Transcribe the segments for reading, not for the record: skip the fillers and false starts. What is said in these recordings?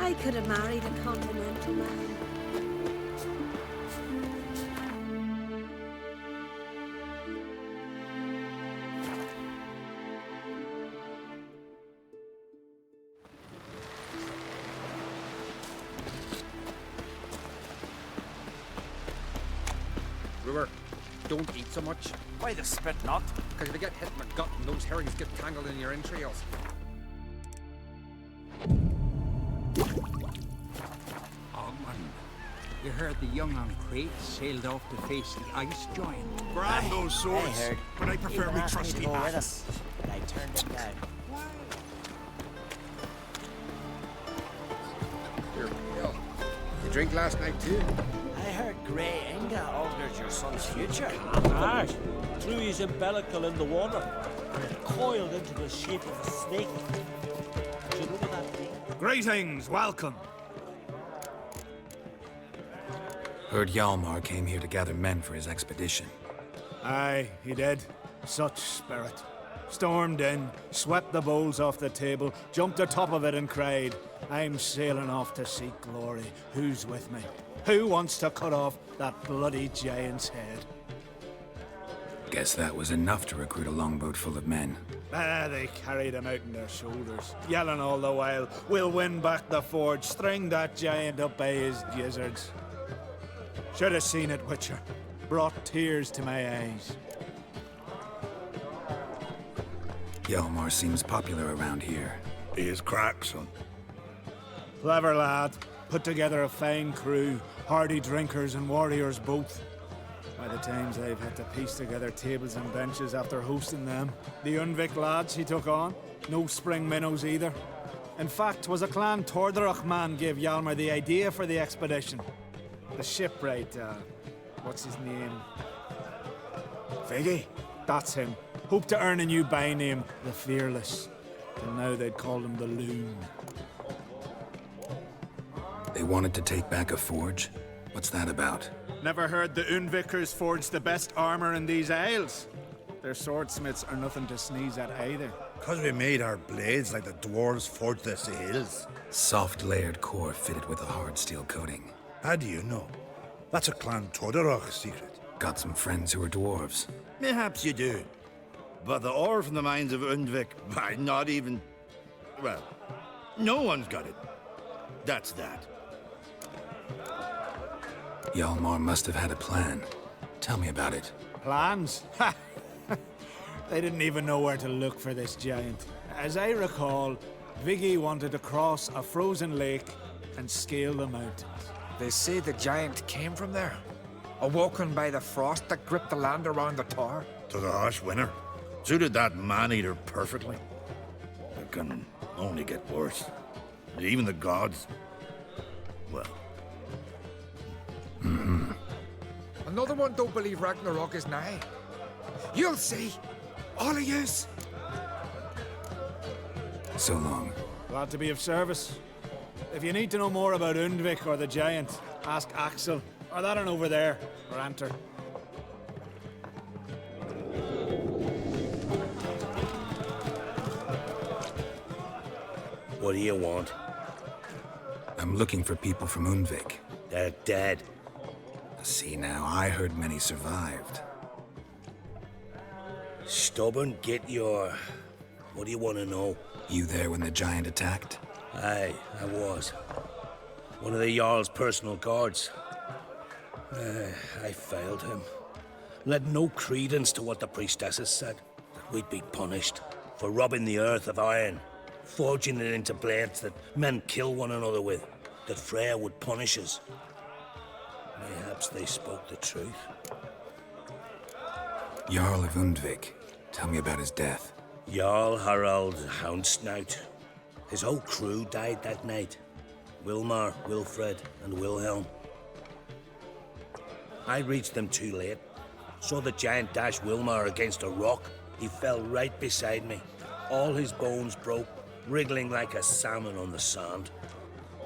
I could have married a continental man. Brewer, don't eat so much. Why the spit not? Because if you get hit in the gut and those herrings get tangled in your entrails. Ogman, you heard the young on Crete sailed off to face the ice giant. Brand those swords, I heard. but I prefer Even me asked me trusty to go with hat. us, but I turned him down. Here, Bill. You drink last night too? I heard Grey Inga altered your son's future. Aye, threw his umbilical in the water, and it coiled into the shape of a snake. Do you know what that means? Greetings, welcome. Heard Hjalmar came here to gather men for his expedition. Aye, he did. Such spirit. Stormed in, swept the bowls off the table, jumped atop of it and cried, I'm sailing off to seek glory. Who's with me? Who wants to cut off that bloody giant's head? Guess that was enough to recruit a longboat full of men. They carried him out on their shoulders, yelling all the while, we'll win back the forge, string that giant up by his gizzards. Should have seen it, Witcher. Brought tears to my eyes. Hjalmar seems popular around here. He is crack, son. Clever lad. Put together a fine crew, hardy drinkers and warriors both. By the times I've had to piece together tables and benches after hosting them. The Unvik lads he took on, no spring minnows either. In fact, 'twas a clan Tordarach man gave Hjalmar the idea for the expedition. The shipwright, what's his name? Viggy? That's him. Hoped to earn a new byname, the Fearless. Till now they'd called him the Loon. They wanted to take back a forge? What's that about? Never heard the Unvikers forged the best armor in these isles. Their swordsmiths are nothing to sneeze at either. 'Cause we made our blades like the dwarves forged their sails. Soft layered core fitted with a hard steel coating. How do you know? That's a Clan Tordarach secret. Got some friends who are dwarves. Mayhaps you do. But the ore from the mines of Undvik, not even... Well, no one's got it. That's that. Hjalmar must have had a plan. Tell me about it. Plans? Ha! They didn't even know where to look for this giant. As I recall, Viggy wanted to cross a frozen lake and scale the mountains. They say the giant came from there, awoken by the frost that gripped the land around the tower. To the harsh winter. Suited that man-eater perfectly. It can only get worse. Even the gods... Well... Another one don't believe Ragnarok is nigh. You'll see, all of yous. So long. Glad to be of service. If you need to know more about Undvik or the giant, ask Axel, or that one over there, or Anter. What do you want? I'm looking for people from Undvik. They're dead. See now, I heard many survived. Stubborn, get your... What do you want to know? You there when the giant attacked? Aye, I was. One of the Jarl's personal guards. I failed him. Led no credence to what the priestesses said. That we'd be punished for robbing the earth of iron, forging it into blades that men kill one another with, that Freya would punish us. Perhaps they spoke the truth. Jarl of Undvik. Tell me about his death. Jarl Harald Houndsnout. His whole crew died that night. Wilmar, Wilfred, and Wilhelm. I reached them too late. Saw the giant dash Wilmar against a rock. He fell right beside me. All his bones broke, wriggling like a salmon on the sand.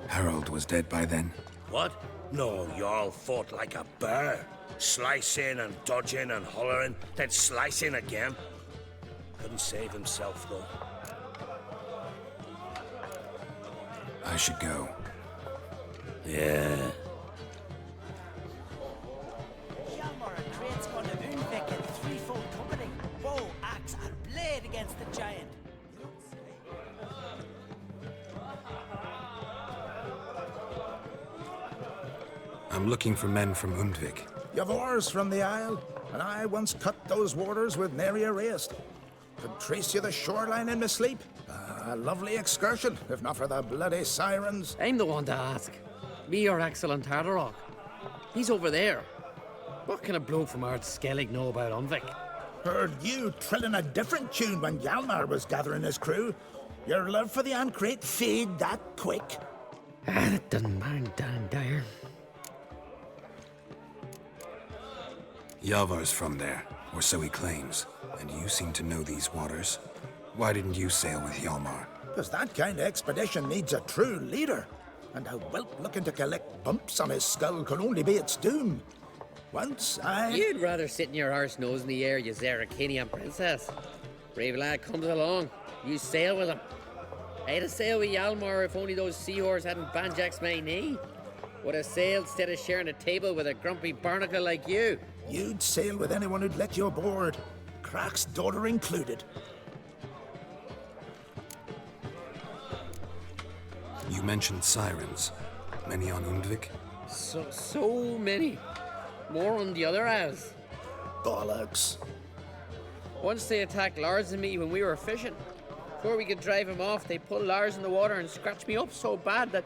Harold was dead by then? What? No, Jarl fought like a bear. Slicing and dodging and hollering, then slicing again. Couldn't save himself, though. I should go. Yeah. Hjalmar and Crate's gone to Unvik in threefold company. Bow, axe, and blade against the giant. I'm looking for men from Undvik. You've oars from the Isle, and I once cut those waters with nary a rest. Could trace you the shoreline in my sleep. A lovely excursion, if not for the bloody sirens. I'm the one to ask. Me or excellent Tardarok. He's over there. What can a bloke from Ard Skellig know about Unvik? Heard you trilling a different tune when Hjalmar was gathering his crew. Your love for the Ancrate fade that quick. That doesn't mind Dan Dyer. Yavar's from there, or so he claims. And you seem to know these waters. Why didn't you sail with Hjalmar? Because that kind of expedition needs a true leader. And a whelp looking to collect bumps on his skull can only be its doom. Once I... You'd rather sit in your arse nose in the air, you Zarakinian princess. Brave lad comes along. You sail with him. I'd have sailed with Hjalmar if only those seahorses hadn't banjaxed my knee. Would have sailed instead of sharing a table with a grumpy barnacle like you. You'd sail with anyone who'd let you aboard. Crack's daughter included. You mentioned sirens. Many on Undvik? So many. More on the other halves. Bollocks. Once they attacked Lars and me when we were fishing. Before we could drive him off, they pulled Lars in the water and scratched me up so bad that...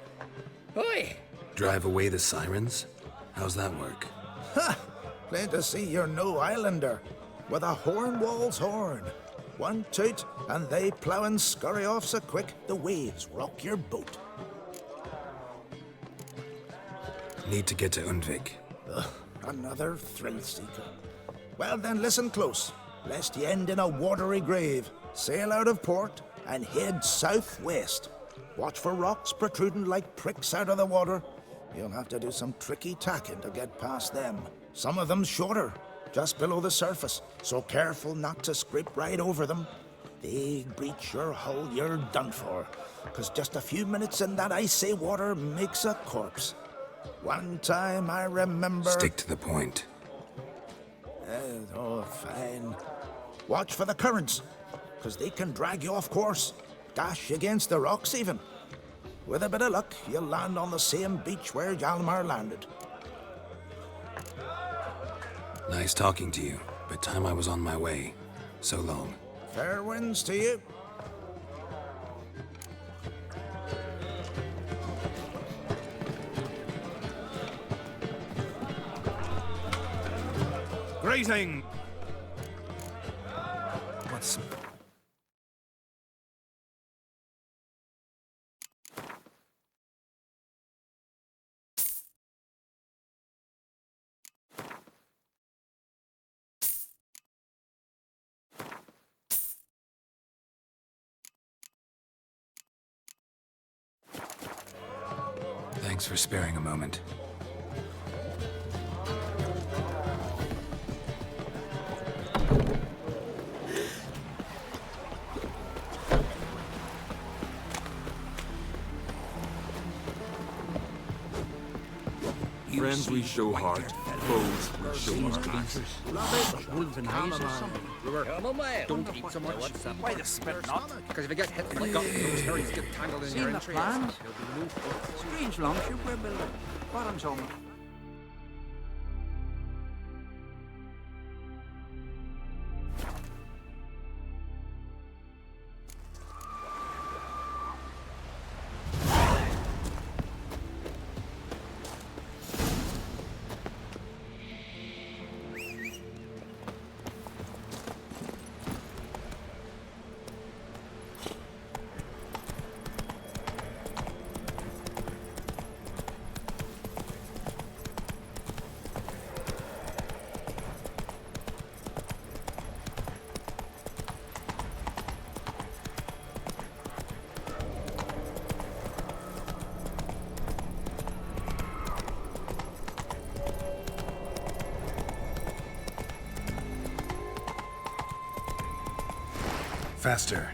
Oi! Drive away the sirens? How's that work? Ha! Plain to see you're no islander. With a horn wall's horn. One toot, and they plough and scurry off so quick the waves rock your boat. Need to get to Undvik. Ugh, another thrill seeker. Well then, listen close, lest ye end in a watery grave. Sail out of port and head southwest. Watch for rocks protruding like pricks out of the water. You'll have to do some tricky tacking to get past them. Some of them shorter, just below the surface, so careful not to scrape right over them. They breach your hull, you're done for. 'Cause just a few minutes in that icy water makes a corpse. One time I remember... Stick to the point. Oh, fine. Watch for the currents, 'cause they can drag you off course. Dash against the rocks even. With a bit of luck, you'll land on the same beach where Hjalmar landed. Nice talking to you, but time I was on my way. So long. Fair winds to you. Greeting! What's... Thanks for sparing a moment. Friends we show heart, foes we show our hearts. Wolves and eyes or something. Don't eat so much. Why the spit not? Because if you get hit in the gut, those herrings get tangled in Seen your the entrails. plans? You'll be moved. Strange longship we're building. Bottom's on it. Faster.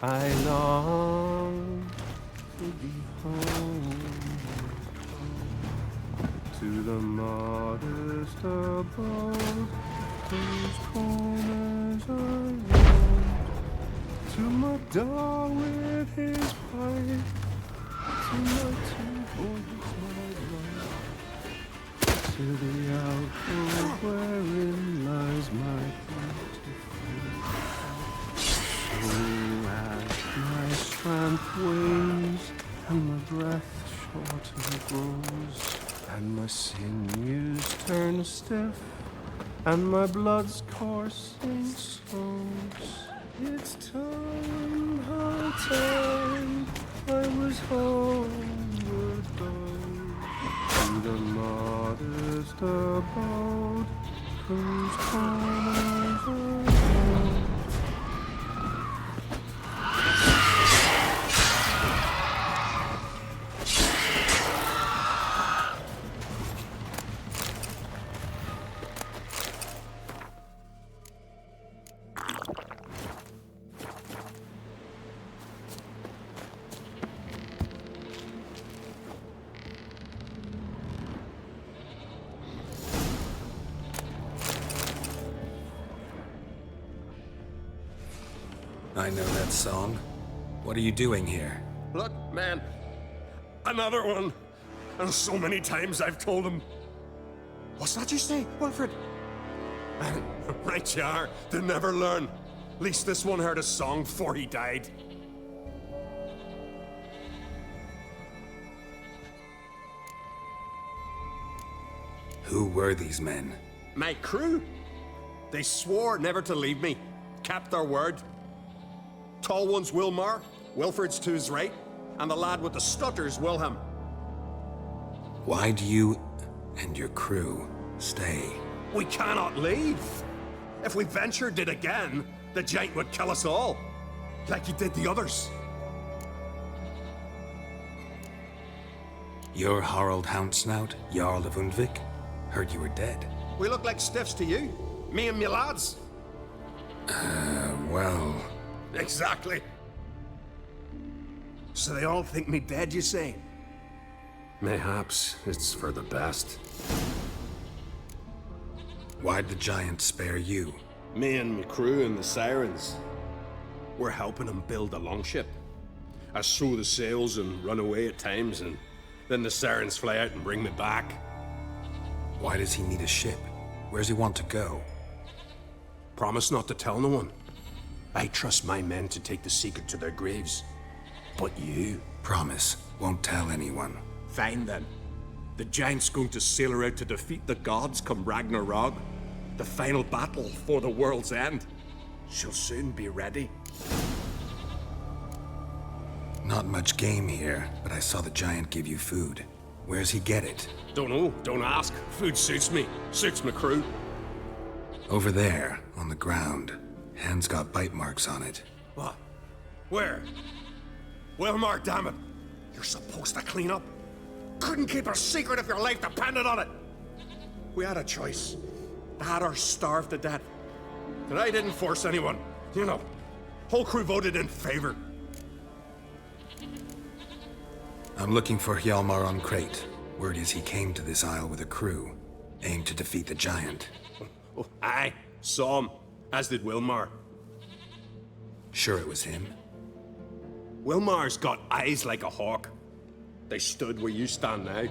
I long to be home, to the modest abode whose corners are round, to my dog with his pipe, to my two boys, my life, to the alcove wherein lies my beautiful. Oh, as my strength wanes and my breath shorter grows, and my sinews turn stiff, and my blood's coursing slows, it's time, high time, I was homeward bound, to the modest abode, whose corners are round. I know that song. What are you doing here? Look, man. Another one. And so many times I've told him. What's that you say, Wilfred? Right you are. They never learn. At least this one heard a song before he died. Who were these men? My crew. They swore never to leave me. Kept their word. Tall one's Wilmar, Wilfred's to his right, and the lad with the stutter's Wilhelm. Why do you and your crew stay? We cannot leave. If we ventured it again, the giant would kill us all, like he did the others. You're Harald Houndsnout, Jarl of Undvik? Heard you were dead. We look like stiffs to you. Me and me lads. Well... Exactly. So they all think me dead, you say? Mayhaps it's for the best. Why'd the giant spare you? Me and my crew and the Sirens. We're helping him build a longship. I sew the sails and run away at times, and then the Sirens fly out and bring me back. Why does he need a ship? Where's he want to go? Promise not to tell no one. I trust my men to take the secret to their graves. But you... Promise, won't tell anyone. Fine then. The giant's going to sail her out to defeat the gods come Ragnarok. The final battle for the world's end. She'll soon be ready. Not much game here, but I saw the giant give you food. Where's he get it? Don't know, don't ask. Food suits me, suits my crew. Over there, on the ground. Hand's got bite marks on it. What? Where? Wilmar, damn it! You're supposed to clean up. Couldn't keep a secret if your life depended on it. We had a choice. They had her starved to death. And I didn't force anyone. You know, whole crew voted in favor. I'm looking for Hjalmar on Crate. Word is he came to this isle with a crew, aimed to defeat the giant. Oh, aye, saw him, as did Wilmar. Sure it was him? Wilmar's got eyes like a hawk. They stood where you stand now.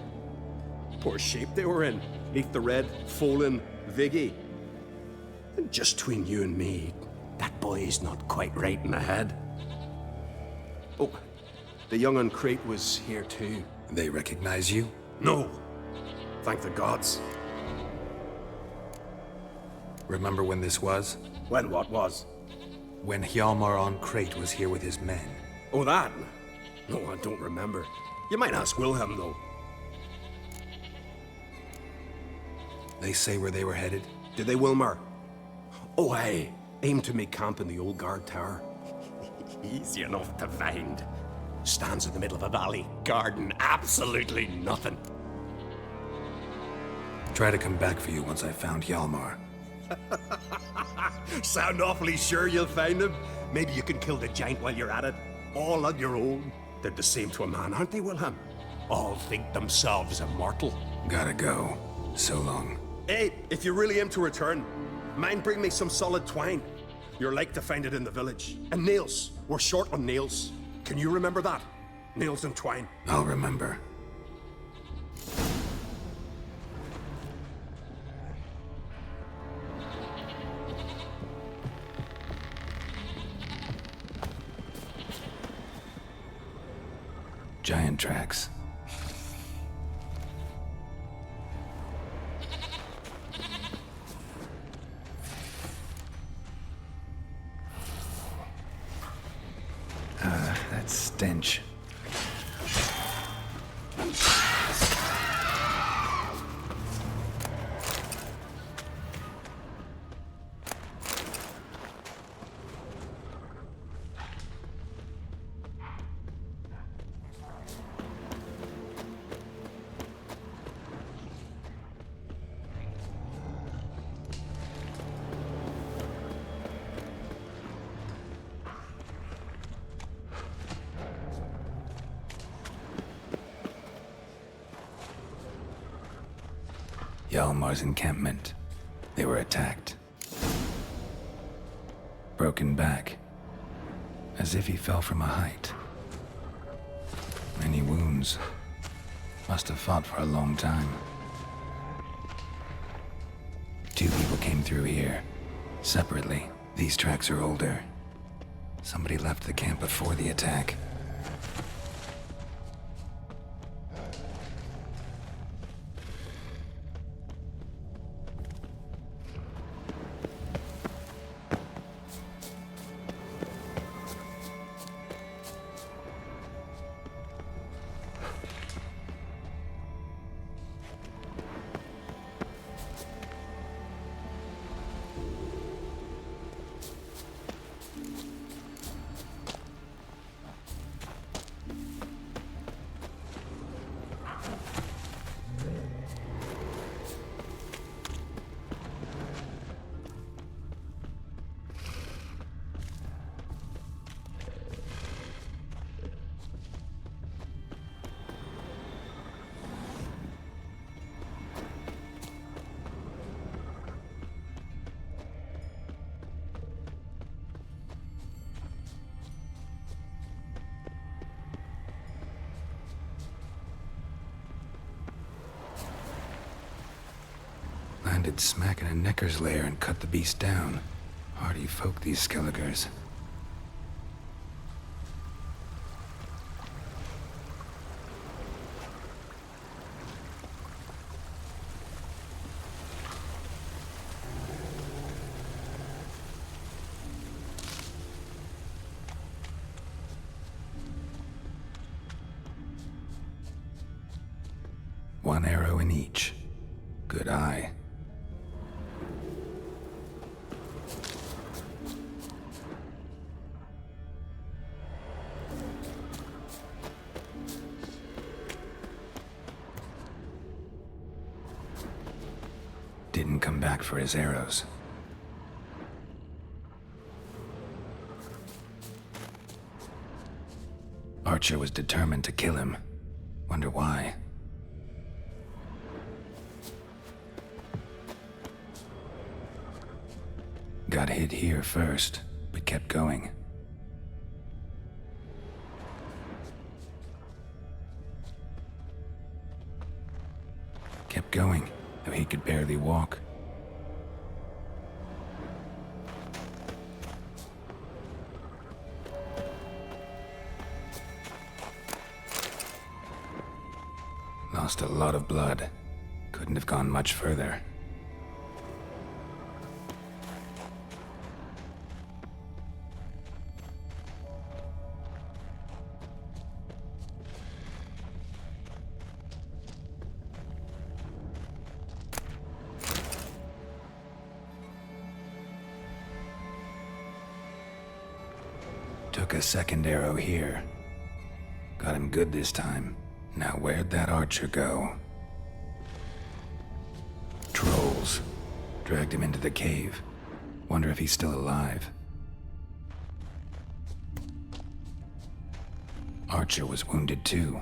Poor shape they were in, neath the red, Folin, Viggy. And just between you and me, that boy's not quite right in the head. Oh, the young on Crate was here too. They recognize you? No. Thank the gods. Remember when this was? When what was? When Hjalmar on Crate was here with his men. Oh, that? No, I don't remember. You might ask Wilhelm, though. They say where they were headed? Did they, Wilmar? Oh, aye. Aim to make camp in the old guard tower. Easy enough to find. Stands in the middle of a valley. Garden, absolutely nothing. Try to come back for you once I found Hjalmar. Sound awfully sure you'll find him? Maybe you can kill the giant while you're at it, all on your own. They're the same to a man, aren't they, Wilhelm? All think themselves immortal. Gotta go. So long. Hey, if you really aim to return, mind bring me some solid twine. You're like to find it in the village. And nails. We're short on nails. Can you remember that? Nails and twine. I'll remember. Giant tracks. That stench. Hjalmar's encampment. They were attacked. Broken back. As if he fell from a height. Many wounds. Must have fought for a long time. 2 people came through here. Separately. These tracks are older. Somebody left the camp before the attack. Landed smack in a Necker's lair and cut the beast down. Hardy folk, these Skelligers. One arrow in each. Good eye. Didn't come back for his arrows. Archer was determined to kill him. Wonder why. Got hit here first, but kept going. Kept going, though he could barely walk. Lost a lot of blood. Couldn't have gone much further. Took a second arrow here. Got him good this time. Now where'd that archer go? Trolls. Dragged him into the cave. Wonder if he's still alive. Archer was wounded too.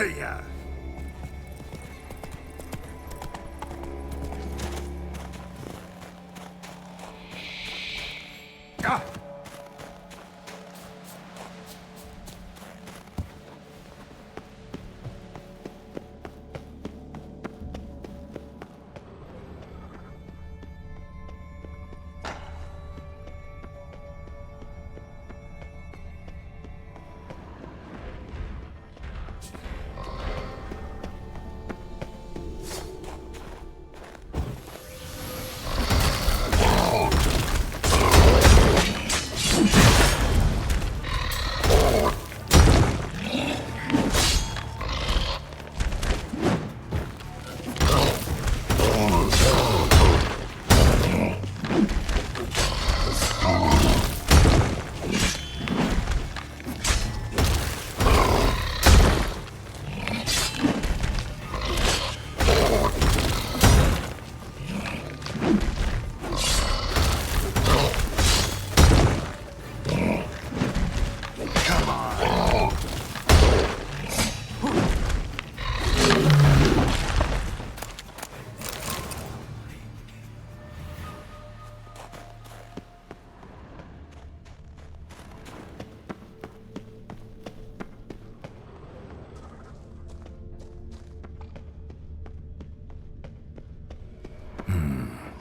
Hiya! Ah!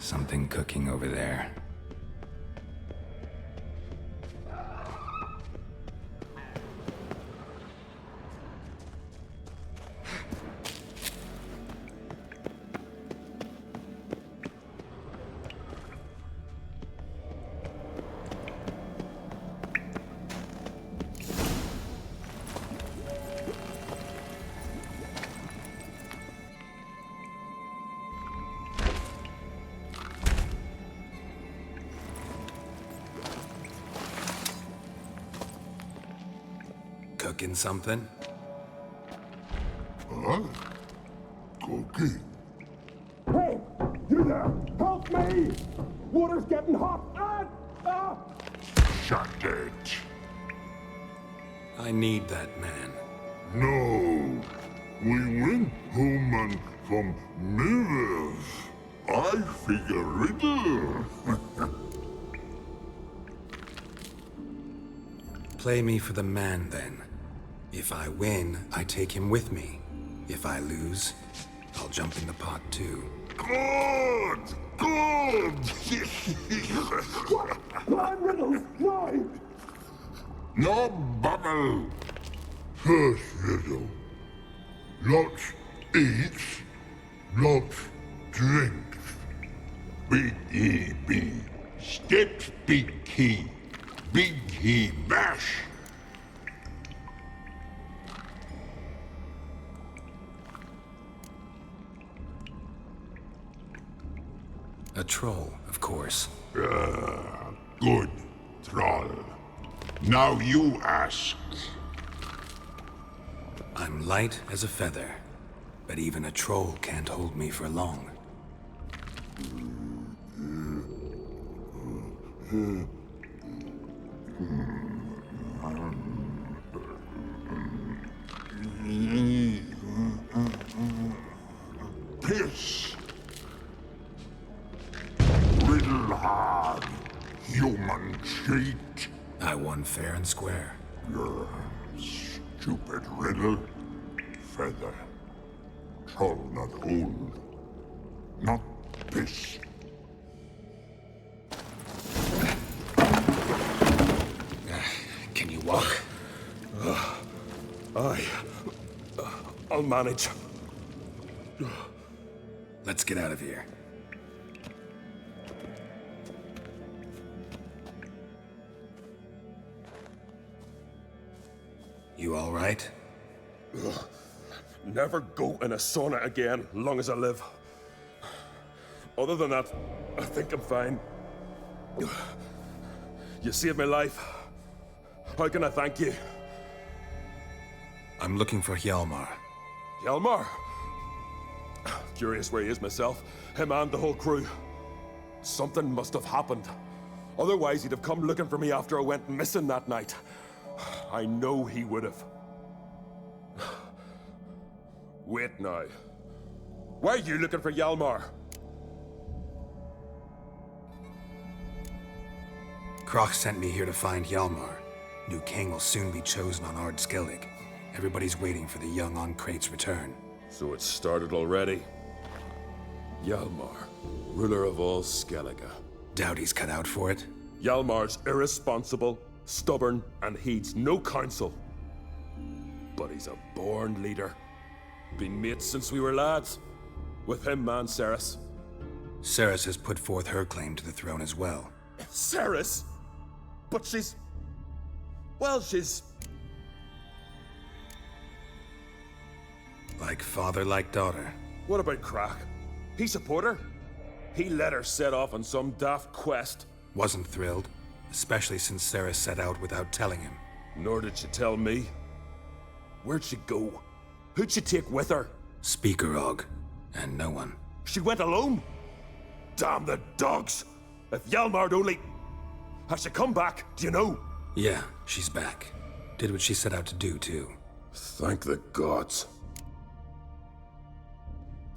Something cooking over there. Cooking something? Huh? Cooking? Hey! You there! Help me! Water's getting hot! Shut it! I need that man. No. We went home and from mirrors. I figure riddle. Play me for the man, then. If I win, I take him with me. If I lose, I'll jump in the pot too. Good! Good! Blind riddles! No! No bubble! First riddle. Lots eats, lots drinks. Big E B. Steps big key. Big E bash. A troll, of course. Good, troll. Now you ask. I'm light as a feather, but even a troll can't hold me for long. Piss. Riddle hard, human cheat. I won fair and square. Stupid riddle. Feather. Troll not old. Not piss. Can you walk? I'll manage. Let's get out of here. You all right? Never go in a sauna again, long as I live. Other than that, I think I'm fine. You saved my life. How can I thank you? I'm looking for Hjalmar. Hjalmar? Curious where he is myself. Him and the whole crew. Something must have happened. Otherwise, he'd have come looking for me after I went missing that night. I know he would have. Wait now. Why are you looking for Hjalmar? Kroch sent me here to find Hjalmar. New king will soon be chosen on Ard Skellig. Everybody's waiting for the young on Crate's return. So it started already. Hjalmar, ruler of all Skellige. Doubt he's cut out for it. Hjalmar's irresponsible, stubborn, and heeds no counsel. But he's a born leader. Been mates since we were lads. With him and Cerys. Cerys has put forth her claim to the throne as well. Cerys? But she's... well, she's... Like father, like daughter. What about Crach? He support her? He let her set off on some daft quest. Wasn't thrilled, especially since Cerys set out without telling him. Nor did she tell me. Where'd she go? Who'd she take with her? Speakerog, and no one. She went alone? Damn the dogs! If Hjalmar'd only... Has she come back? Do you know? Yeah, she's back. Did what she set out to do, too. Thank the gods.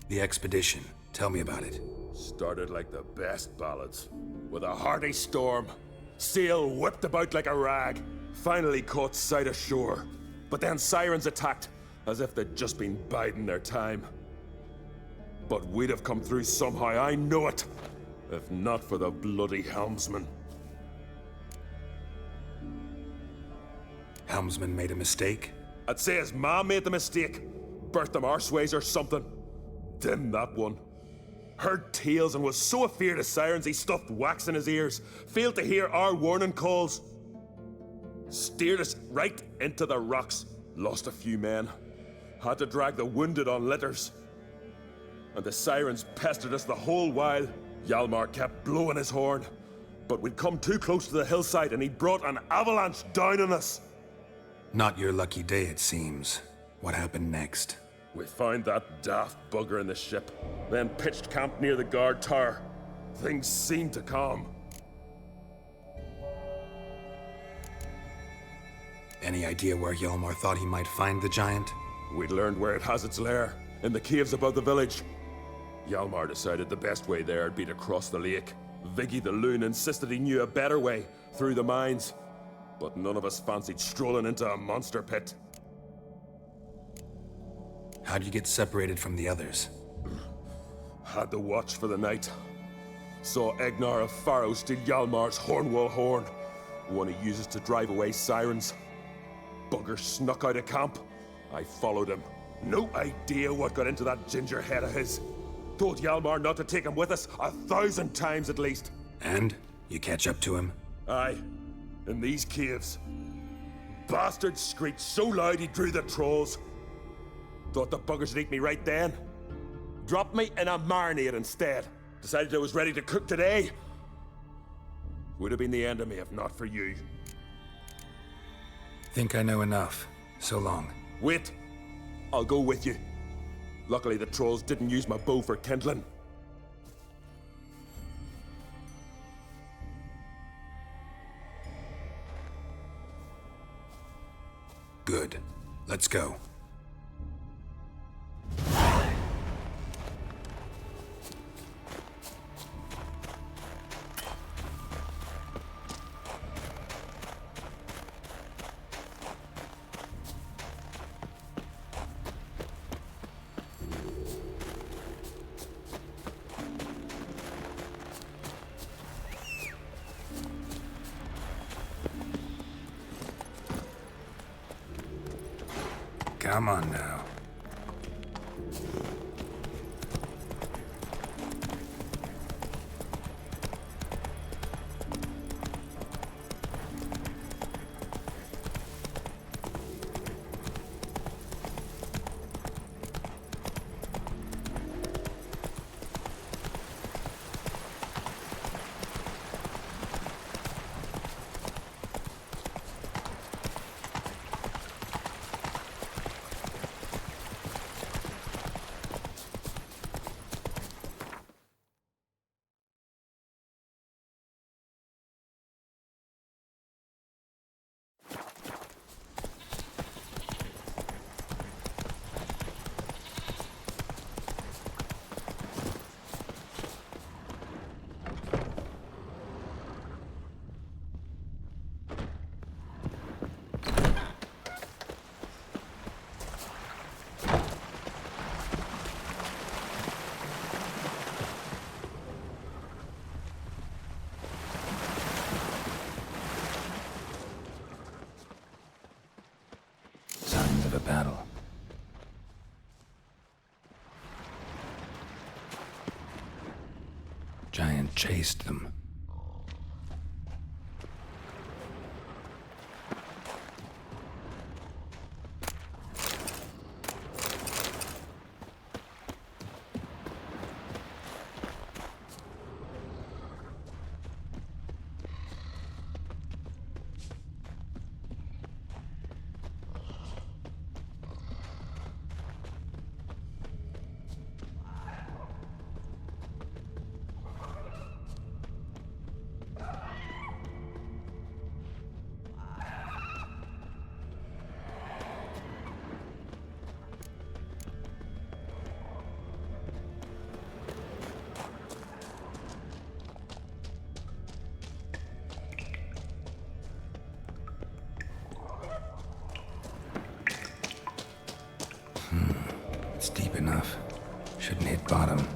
The expedition. Tell me about it. Started like the best ballads. With a hearty storm. Sail whipped about like a rag. Finally caught sight of shore. But then sirens attacked, as if they'd just been biding their time. But we'd have come through somehow, I know it. If not for the bloody helmsman. Helmsman made a mistake? I'd say his ma made the mistake. Birthed him arseways or something. Dim that one. Heard tales and was so afeard of sirens he stuffed wax in his ears. Failed to hear our warning calls. Steered us right into the rocks. Lost a few men. Had to drag the wounded on litters. And the sirens pestered us the whole while. Hjalmar kept blowing his horn. But we'd come too close to the hillside and he brought an avalanche down on us. Not your lucky day, it seems. What happened next? We found that daft bugger in the ship, then pitched camp near the guard tower. Things seemed to calm. Any idea where Hjalmar thought he might find the giant? We'd learned where it has its lair, in the caves above the village. Hjalmar decided the best way there would be to cross the lake. Viggy the Loon insisted he knew a better way, through the mines. But none of us fancied strolling into a monster pit. How'd you get separated from the others? Had to watch for the night. Saw Egnar of Faro steal Hjalmar's Hornwall horn, one he uses to drive away sirens. Bugger snuck out of camp. I followed him. No idea what got into that ginger head of his. Told Hjalmar not to take him with us 1,000 times at least. And? You catch up to him? Aye. In these caves. Bastard screeched so loud he drew the trolls. Thought the buggers would eat me right then. Dropped me in a marinade instead. Decided I was ready to cook today. Would have been the end of me if not for you. Think I know enough. So long. Wait. I'll go with you. Luckily the trolls didn't use my bow for kindling. Good. Let's go. Come on now. Giant chased them. It's deep enough. Shouldn't hit bottom.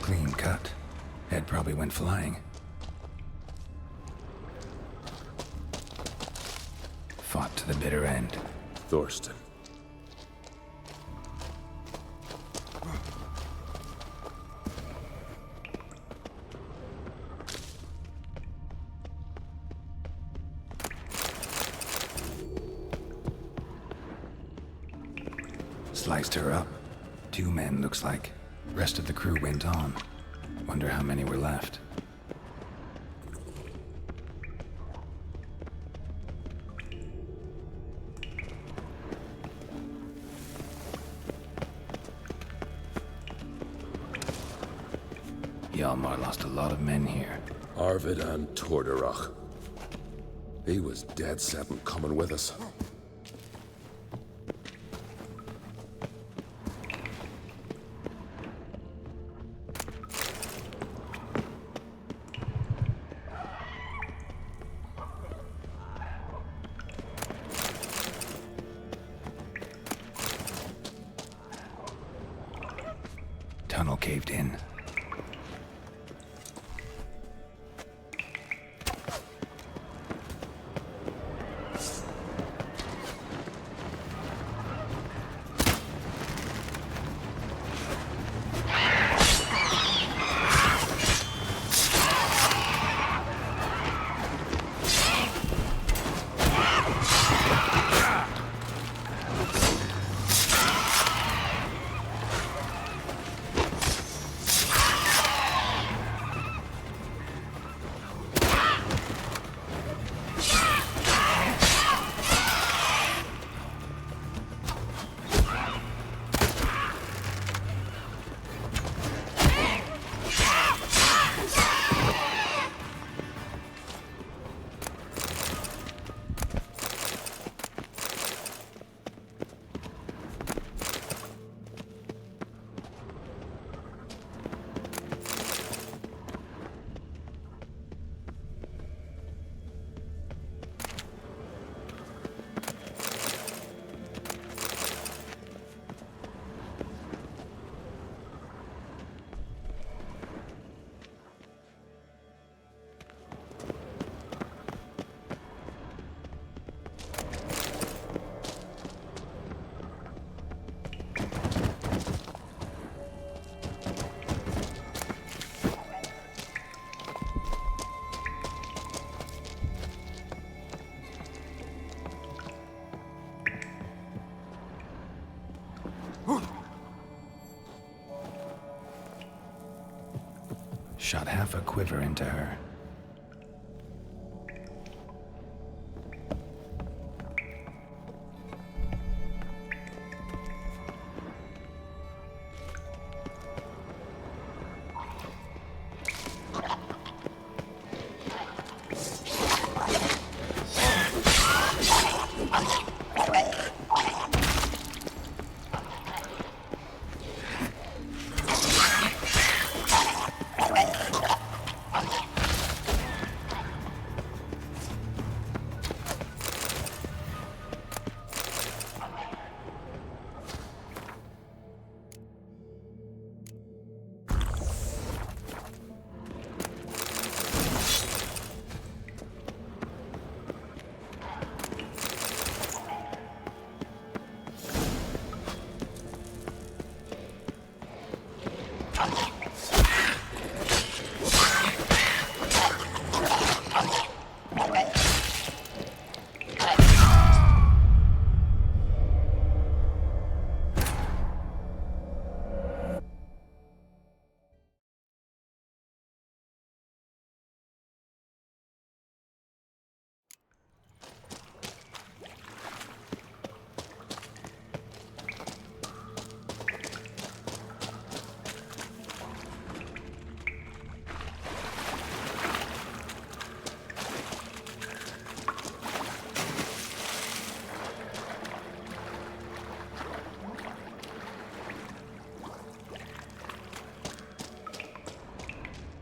Clean cut. Head probably went flying. Fought to the bitter end. Thorsten. Sliced her up. 2 men, looks like. Rest of the crew went on. Wonder how many were left. Hjalmar lost a lot of men here. Arvid and Torderach. He was dead set on coming with us. Tunnel caved in. Shot half a quiver into her.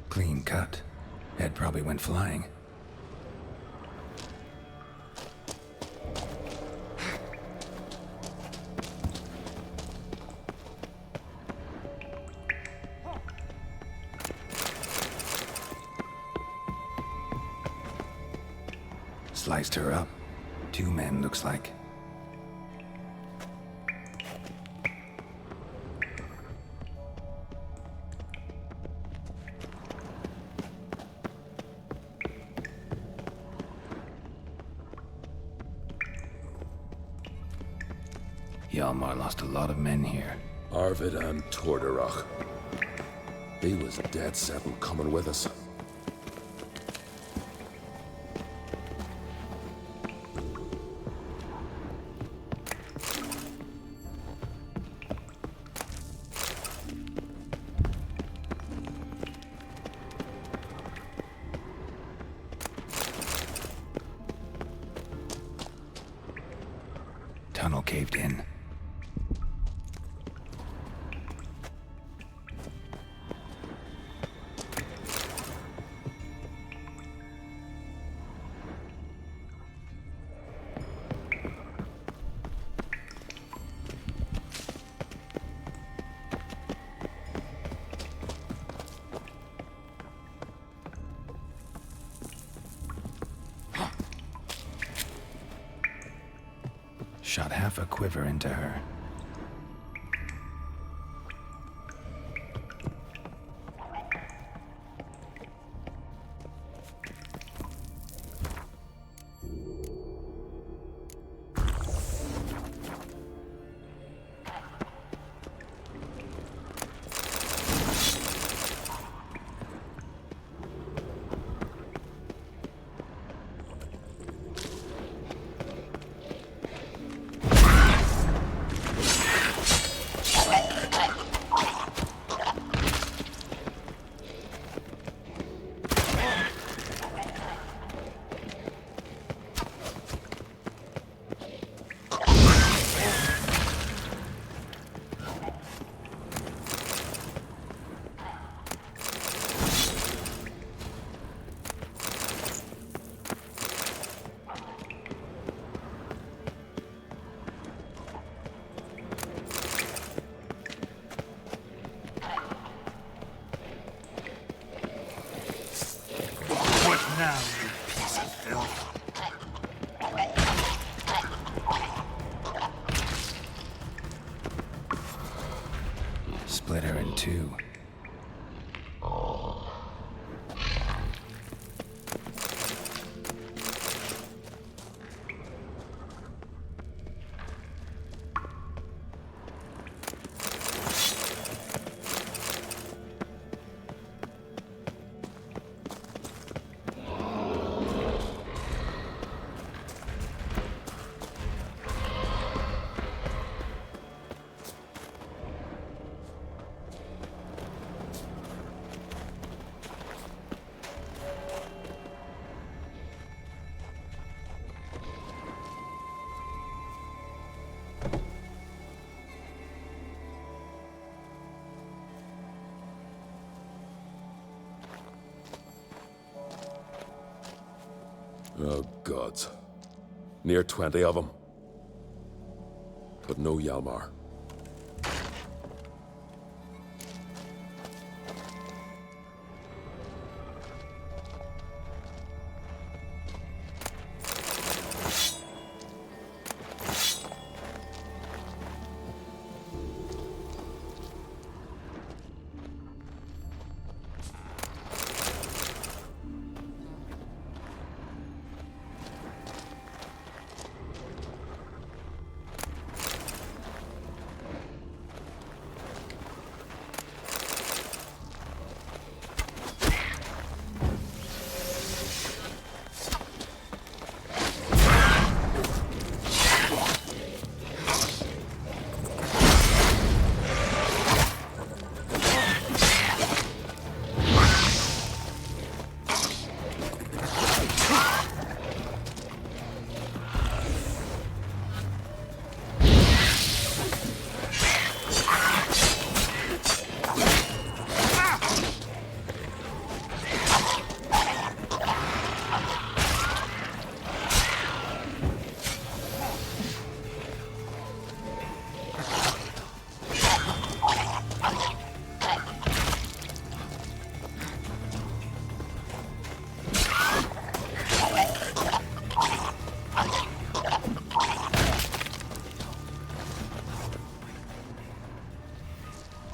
Clean cut. Head probably went flying. Sliced her up. 2 men, looks like. Hjalmar lost a lot of men here. Arvid and Torderach. He was dead set on coming with us. Tunnel caved in. Shot half a quiver into her. Now, you piece of filth. Split her in 2. gods. Near 20 of them. But no Hjalmar.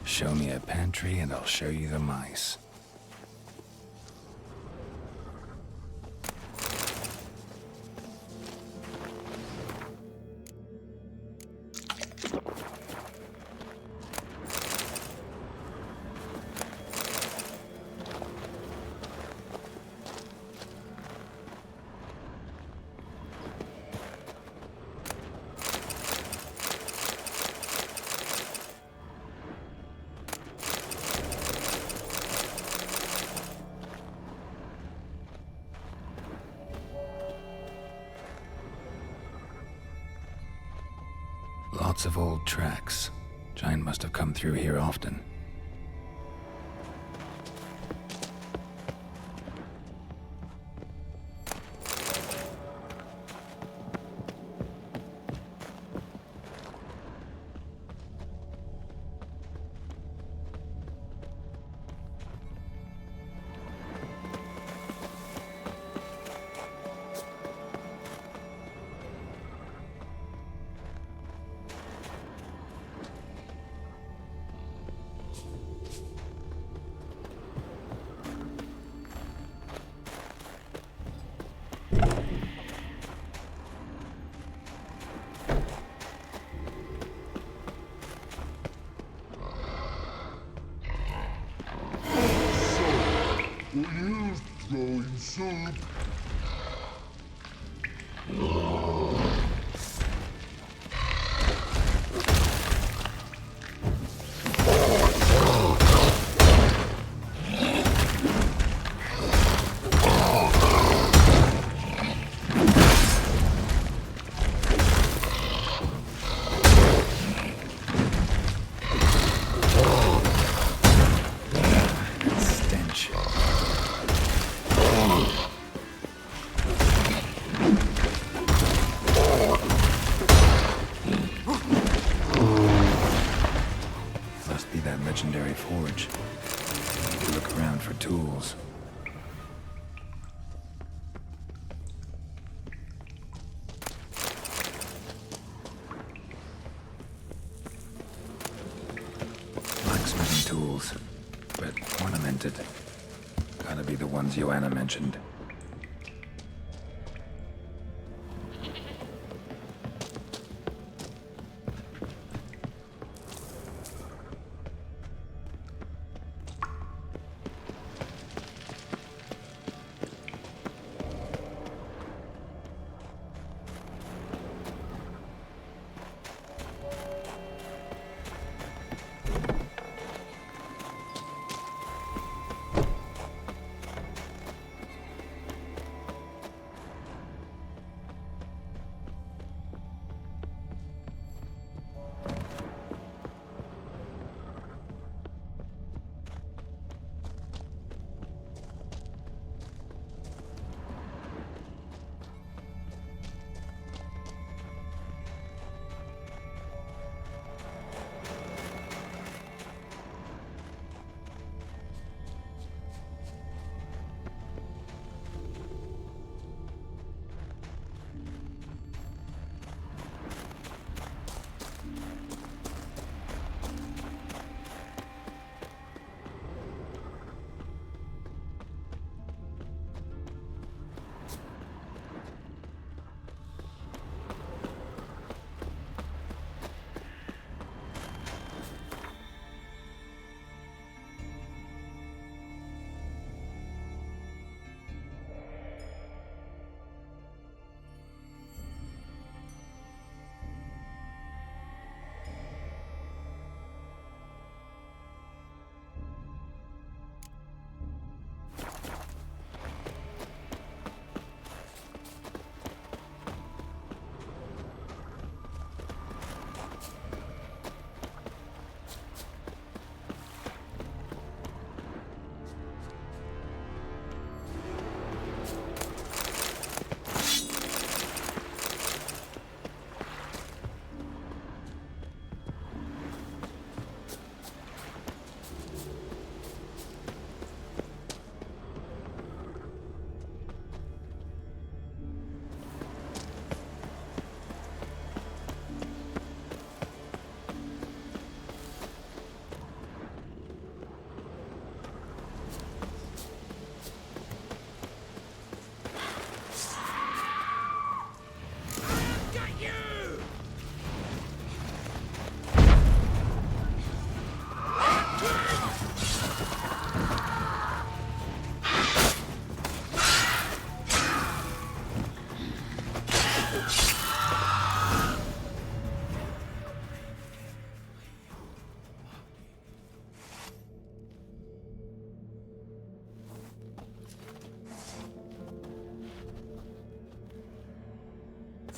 Show me a pantry and I'll show you the mice. Lots of old tracks. Giant must have come through here often. Throwing soup. Legendary forge. Look around for tools. Blacksmithing tools, but ornamented. Gotta be the ones Joanna mentioned.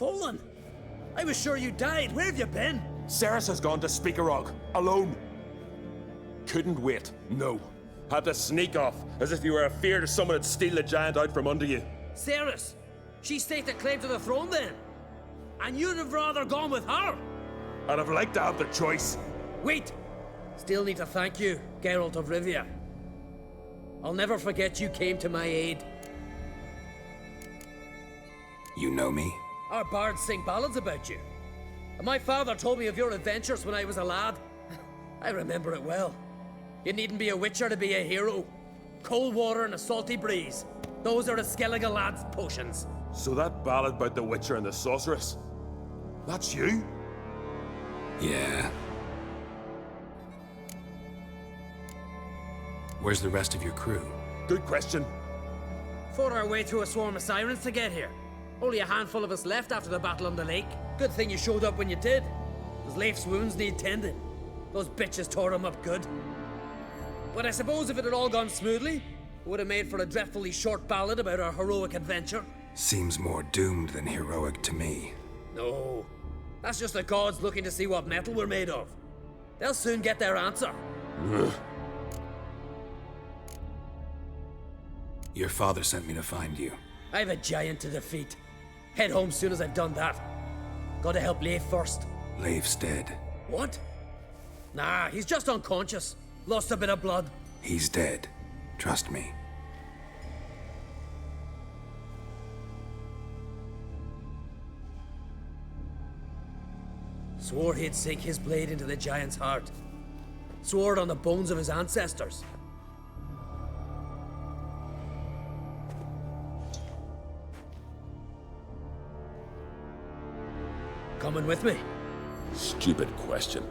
Folan! I was sure you died. Where have you been? Ceres has gone to Speakerog, alone. Couldn't wait, no. Had to sneak off, as if you were afeard of someone would steal the giant out from under you. Ceres! She staked a claim to the throne then. And you'd have rather gone with her. I'd have liked to have the choice. Wait! Still need to thank you, Geralt of Rivia. I'll never forget you came to my aid. You know me? Our bards sing ballads about you. And my father told me of your adventures when I was a lad. I remember it well. You needn't be a witcher to be a hero. Cold water and a salty breeze. Those are a Skellige lad's potions. So that ballad about the Witcher and the Sorceress, that's you? Yeah. Where's the rest of your crew? Good question. Fought our way through a swarm of sirens to get here. Only a handful of us left after the battle on the lake. Good thing you showed up when you did. Because Leif's wounds need tending. Those bitches tore him up good. But I suppose if it had all gone smoothly, it would have made for a dreadfully short ballad about our heroic adventure. Seems more doomed than heroic to me. No. That's just the gods looking to see what metal we're made of. They'll soon get their answer. Your father sent me to find you. I've a giant to defeat. Head home soon as I've done that. Gotta help Leif first. Leif's dead. What? Nah, he's just unconscious. Lost a bit of blood. He's dead. Trust me. Swore he'd sink his blade into the giant's heart. Swore it on the bones of his ancestors. Coming with me? Stupid question.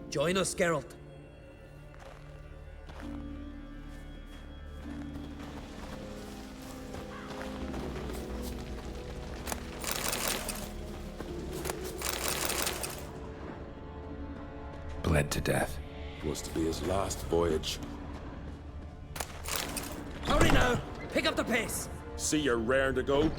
Join us, Geralt. Bled to death. Was to be his last voyage. Hurry now! Pick up the pace! See you're raring to go.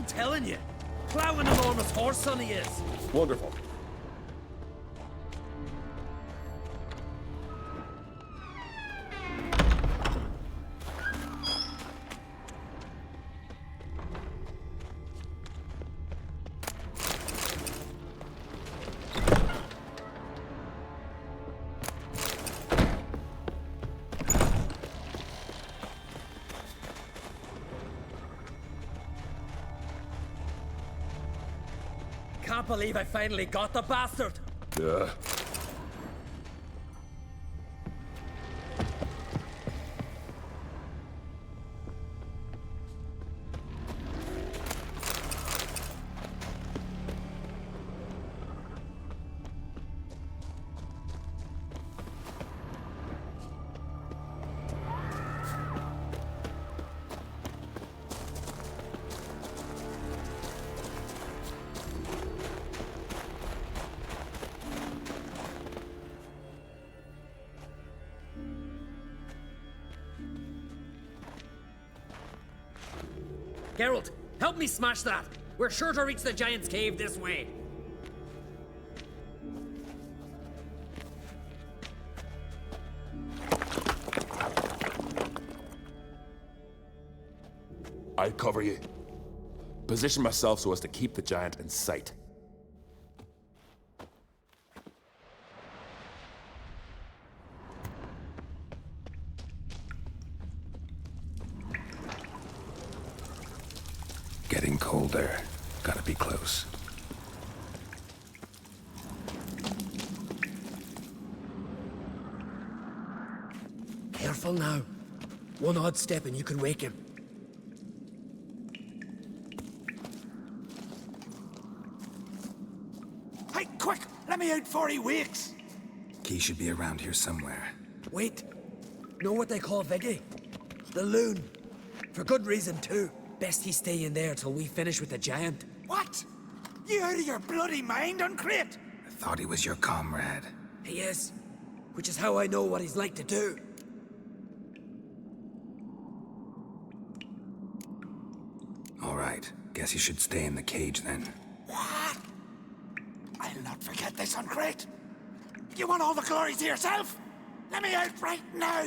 Telling you, plow an enormous horse son he is. Wonderful. Can't believe I finally got the bastard. Yeah. Geralt, help me smash that. We're sure to reach the giant's cave this way. I'll cover you. Position myself so as to keep the giant in sight. Getting colder. Gotta be close. Careful now. One odd step and you can wake him. Hey, quick! Let me out before he wakes! Key should be around here somewhere. Wait. Know what they call Viggy? The loon. For good reason, too. Best he stay in there till we finish with the giant. What? You out of your bloody mind, Uncrate? I thought he was your comrade. He is. Which is how I know what he's like to do. All right. Guess you should stay in the cage then. What? I'll not forget this, Uncrate. You want all the glory to yourself? Let me out right now!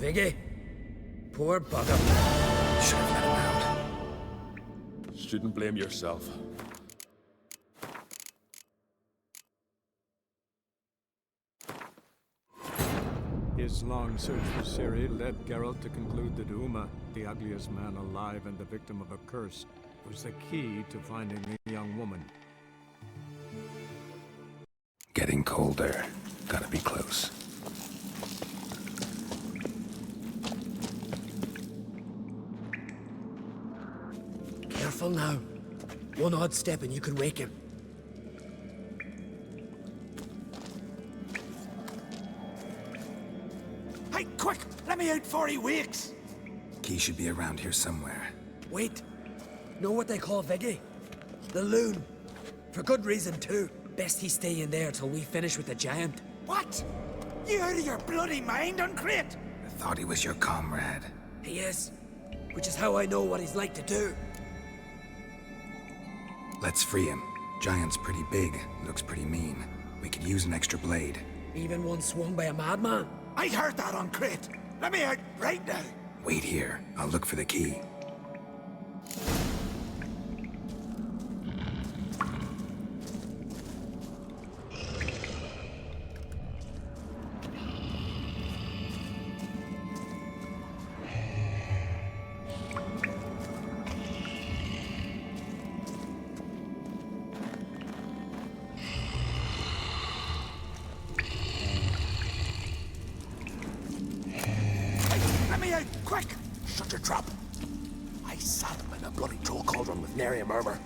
Viggy? Poor bugger. Should have let him out. Shouldn't blame yourself. His long search for Ciri led Geralt to conclude that Uma, the ugliest man alive and the victim of a curse, was the key to finding the young woman. Getting colder. Gotta be close. Careful now. One odd step and you can wake him. Hey, quick! Let me out before he wakes! Key should be around here somewhere. Wait. Know what they call Viggy? The loon. For good reason, too. Best he stay in there till we finish with the giant. What? You out of your bloody mind, Uncrate? I thought he was your comrade. He is. Which is how I know what he's like to do. Let's free him. Giant's pretty big. Looks pretty mean. We could use an extra blade. Even one swung by a madman. I heard that, Uncrate. Let me out right now. Wait here. I'll look for the key. Quick! Shut your trap! I sat in a bloody troll cauldron with nary a murmur.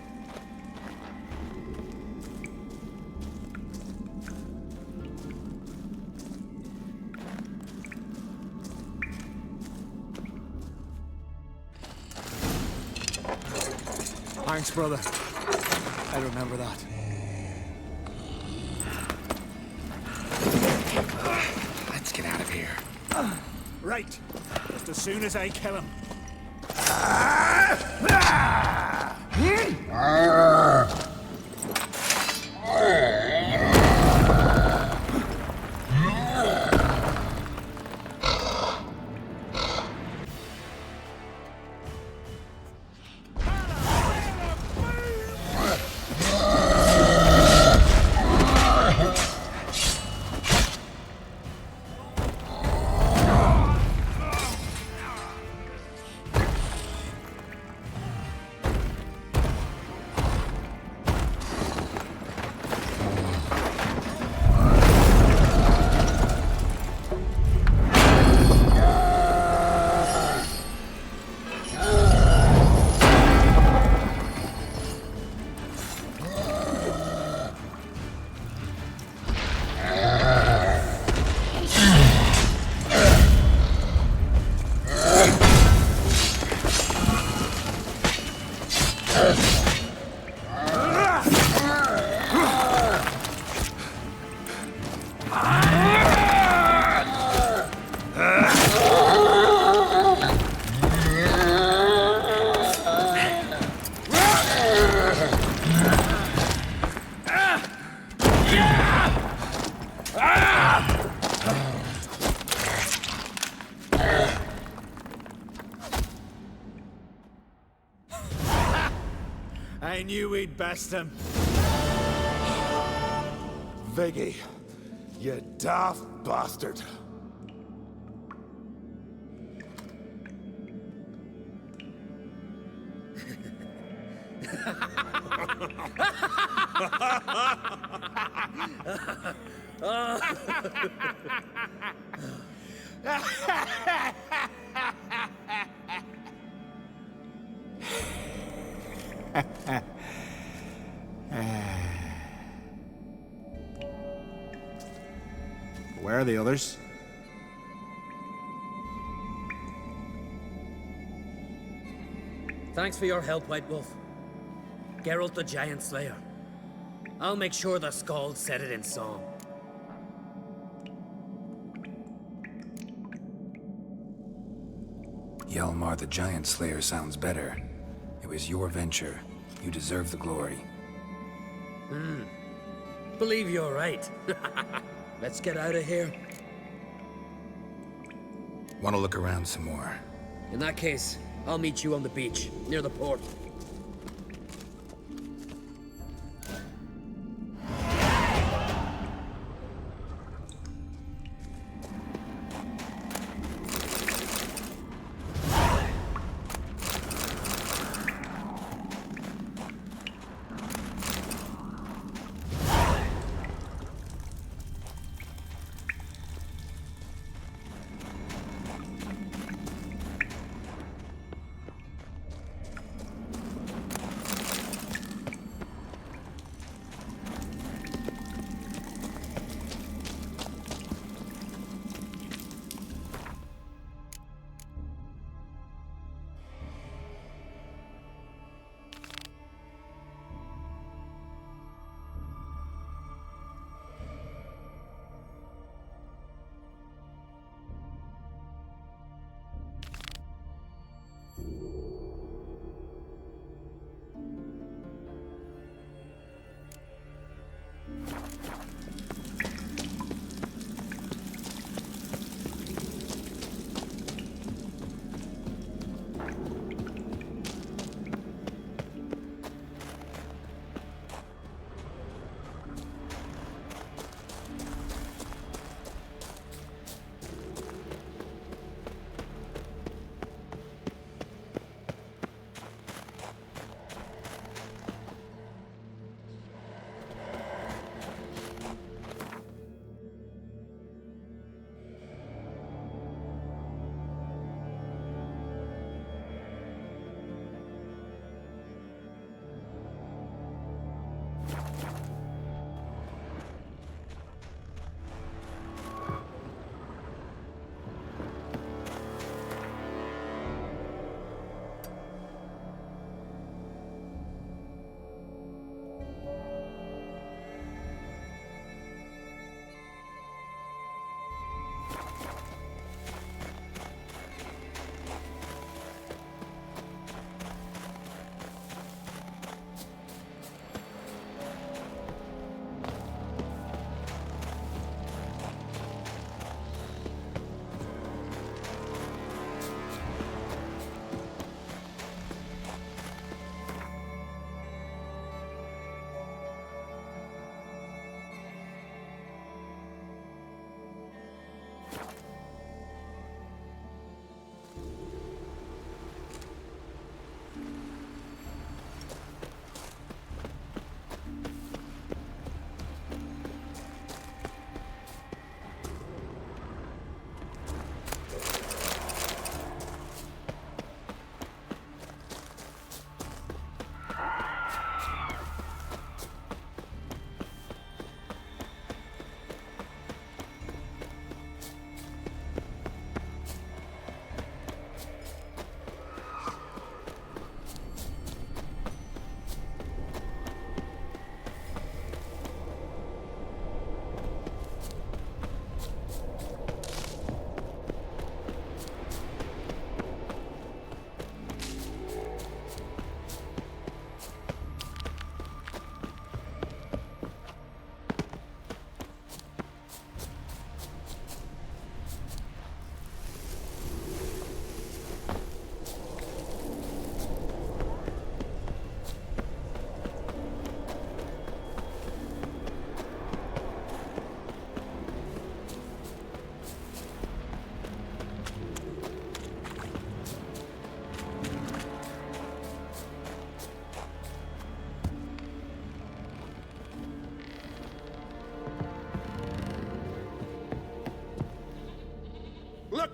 Thanks, brother. I remember that. Let's get out of here. Right. Just as soon as I kill him. I knew we'd best him. Viggy, you daft bastard. Where are the others? Thanks for your help, White Wolf. Geralt the Giant Slayer. I'll make sure the Skald said it in song. Hjalmar the Giant Slayer sounds better. It was your venture. You deserve the glory. Believe you're right. Let's get out of here. Want to look around some more? In that case, I'll meet you on the beach, near the port.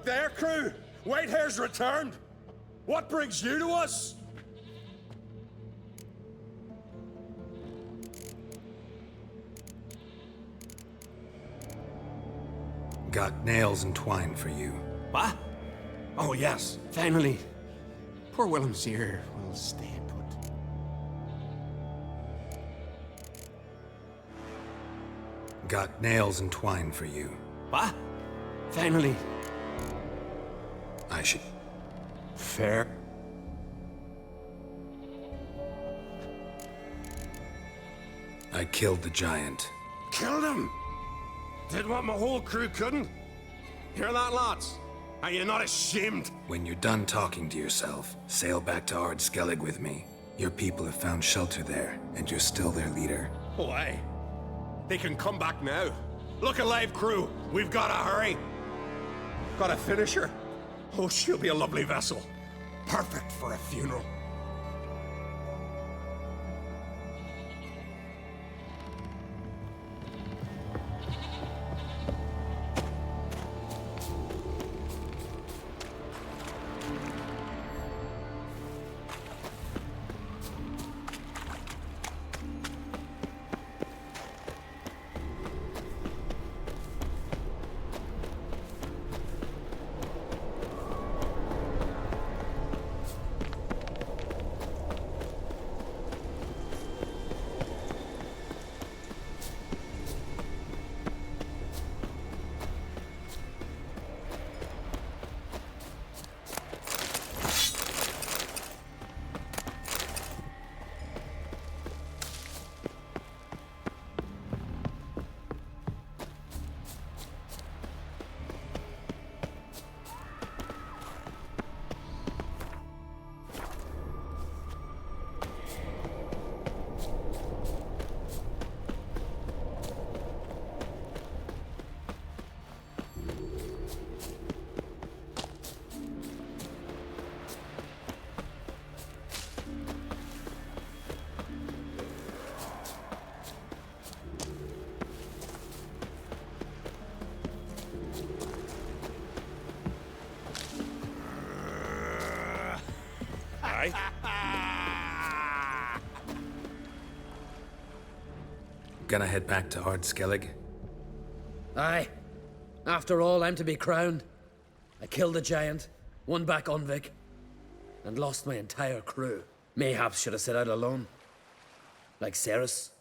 Look there, crew! Whitehair's returned! What brings you to us? Got nails and twine for you. What? Oh, yes, finally. Poor Willem's here will stay put. Got nails and twine for you. What? Finally. I should... Fair. I killed the giant. Killed him! Did what my whole crew couldn't? Hear that, lads? Are you not ashamed? When you're done talking to yourself, sail back to Ard Skellig with me. Your people have found shelter there, and you're still their leader. Oh, aye. They can come back now. Look alive, crew. We've got to hurry. Got a finisher? Oh, she'll be a lovely vessel. Perfect for a funeral. Gonna head back to Ard Skellig? Aye. After all, I'm to be crowned. I killed the giant, won back Unvik, and lost my entire crew. Mayhaps should have set out alone. Like Cerys.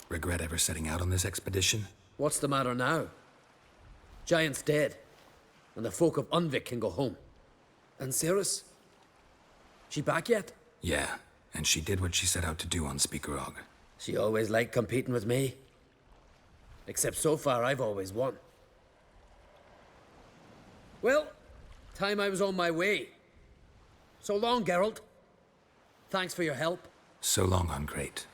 Regret ever setting out on this expedition? What's the matter now? Giant's dead, and the folk of Unvik can go home. And Cerys? She back yet? Yeah, and she did what she set out to do on Speakerog. She always liked competing with me. Except so far, I've always won. Well, time I was on my way. So long, Geralt. Thanks for your help. So long, Ungreat.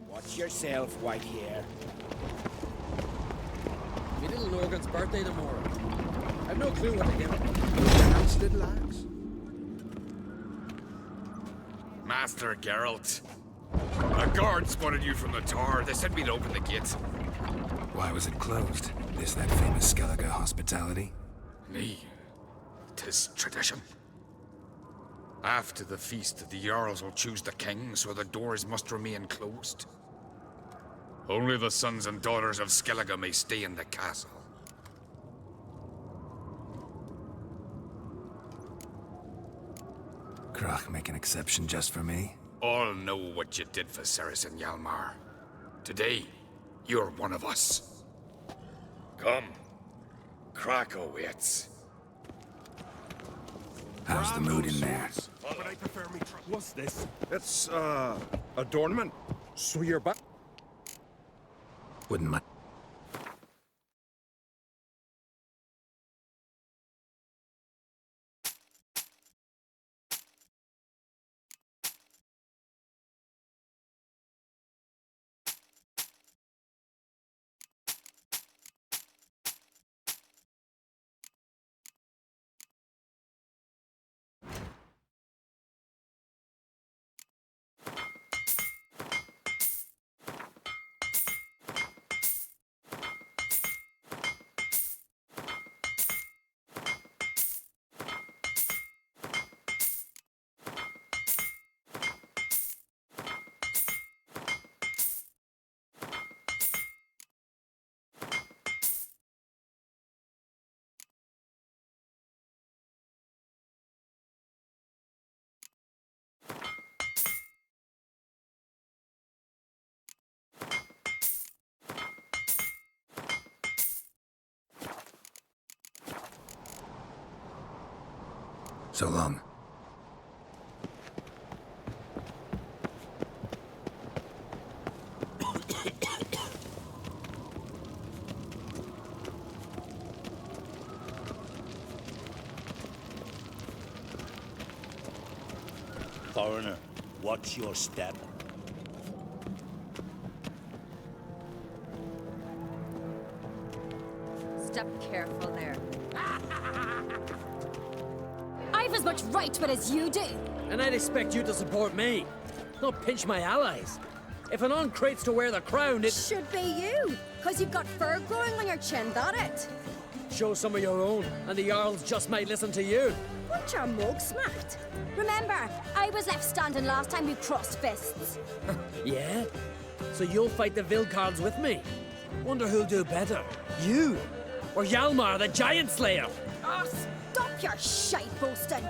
Watch yourself, Whitehair. Me little Norgan's birthday tomorrow. I've no clue what to give him. Nice little axe. Master Geralt. A guard spotted you from the tower. They said we'd open the gates. Why was it closed? Is that famous Skellige hospitality? Me. 'Tis tradition. After the feast, the Jarls will choose the king, so the doors must remain closed. Only the sons and daughters of Skellige may stay in the castle. Crach make an exception just for me? All know what you did for Cerys and Hjalmar. Today, you're one of us. Come. Crach awaits. How's the mood in there? What's this? It's, adornment. So you're back. Wouldn't mind. So long. Foreigner, watch your step. Step careful there. I've as much right with as you do. And I'd expect you to support me, not pinch my allies. If an Uncrate's to wear the crown, it should be you, because you've got fur growing on your chin, that it? Show some of your own, and the Jarls just might listen to you. Want your mug smacked? Remember, I was left standing last time we crossed fists. Yeah? So you'll fight the Vilcards with me? Wonder who'll do better, you or Hjalmar, the Giant Slayer? Oh, stop your shite boasting!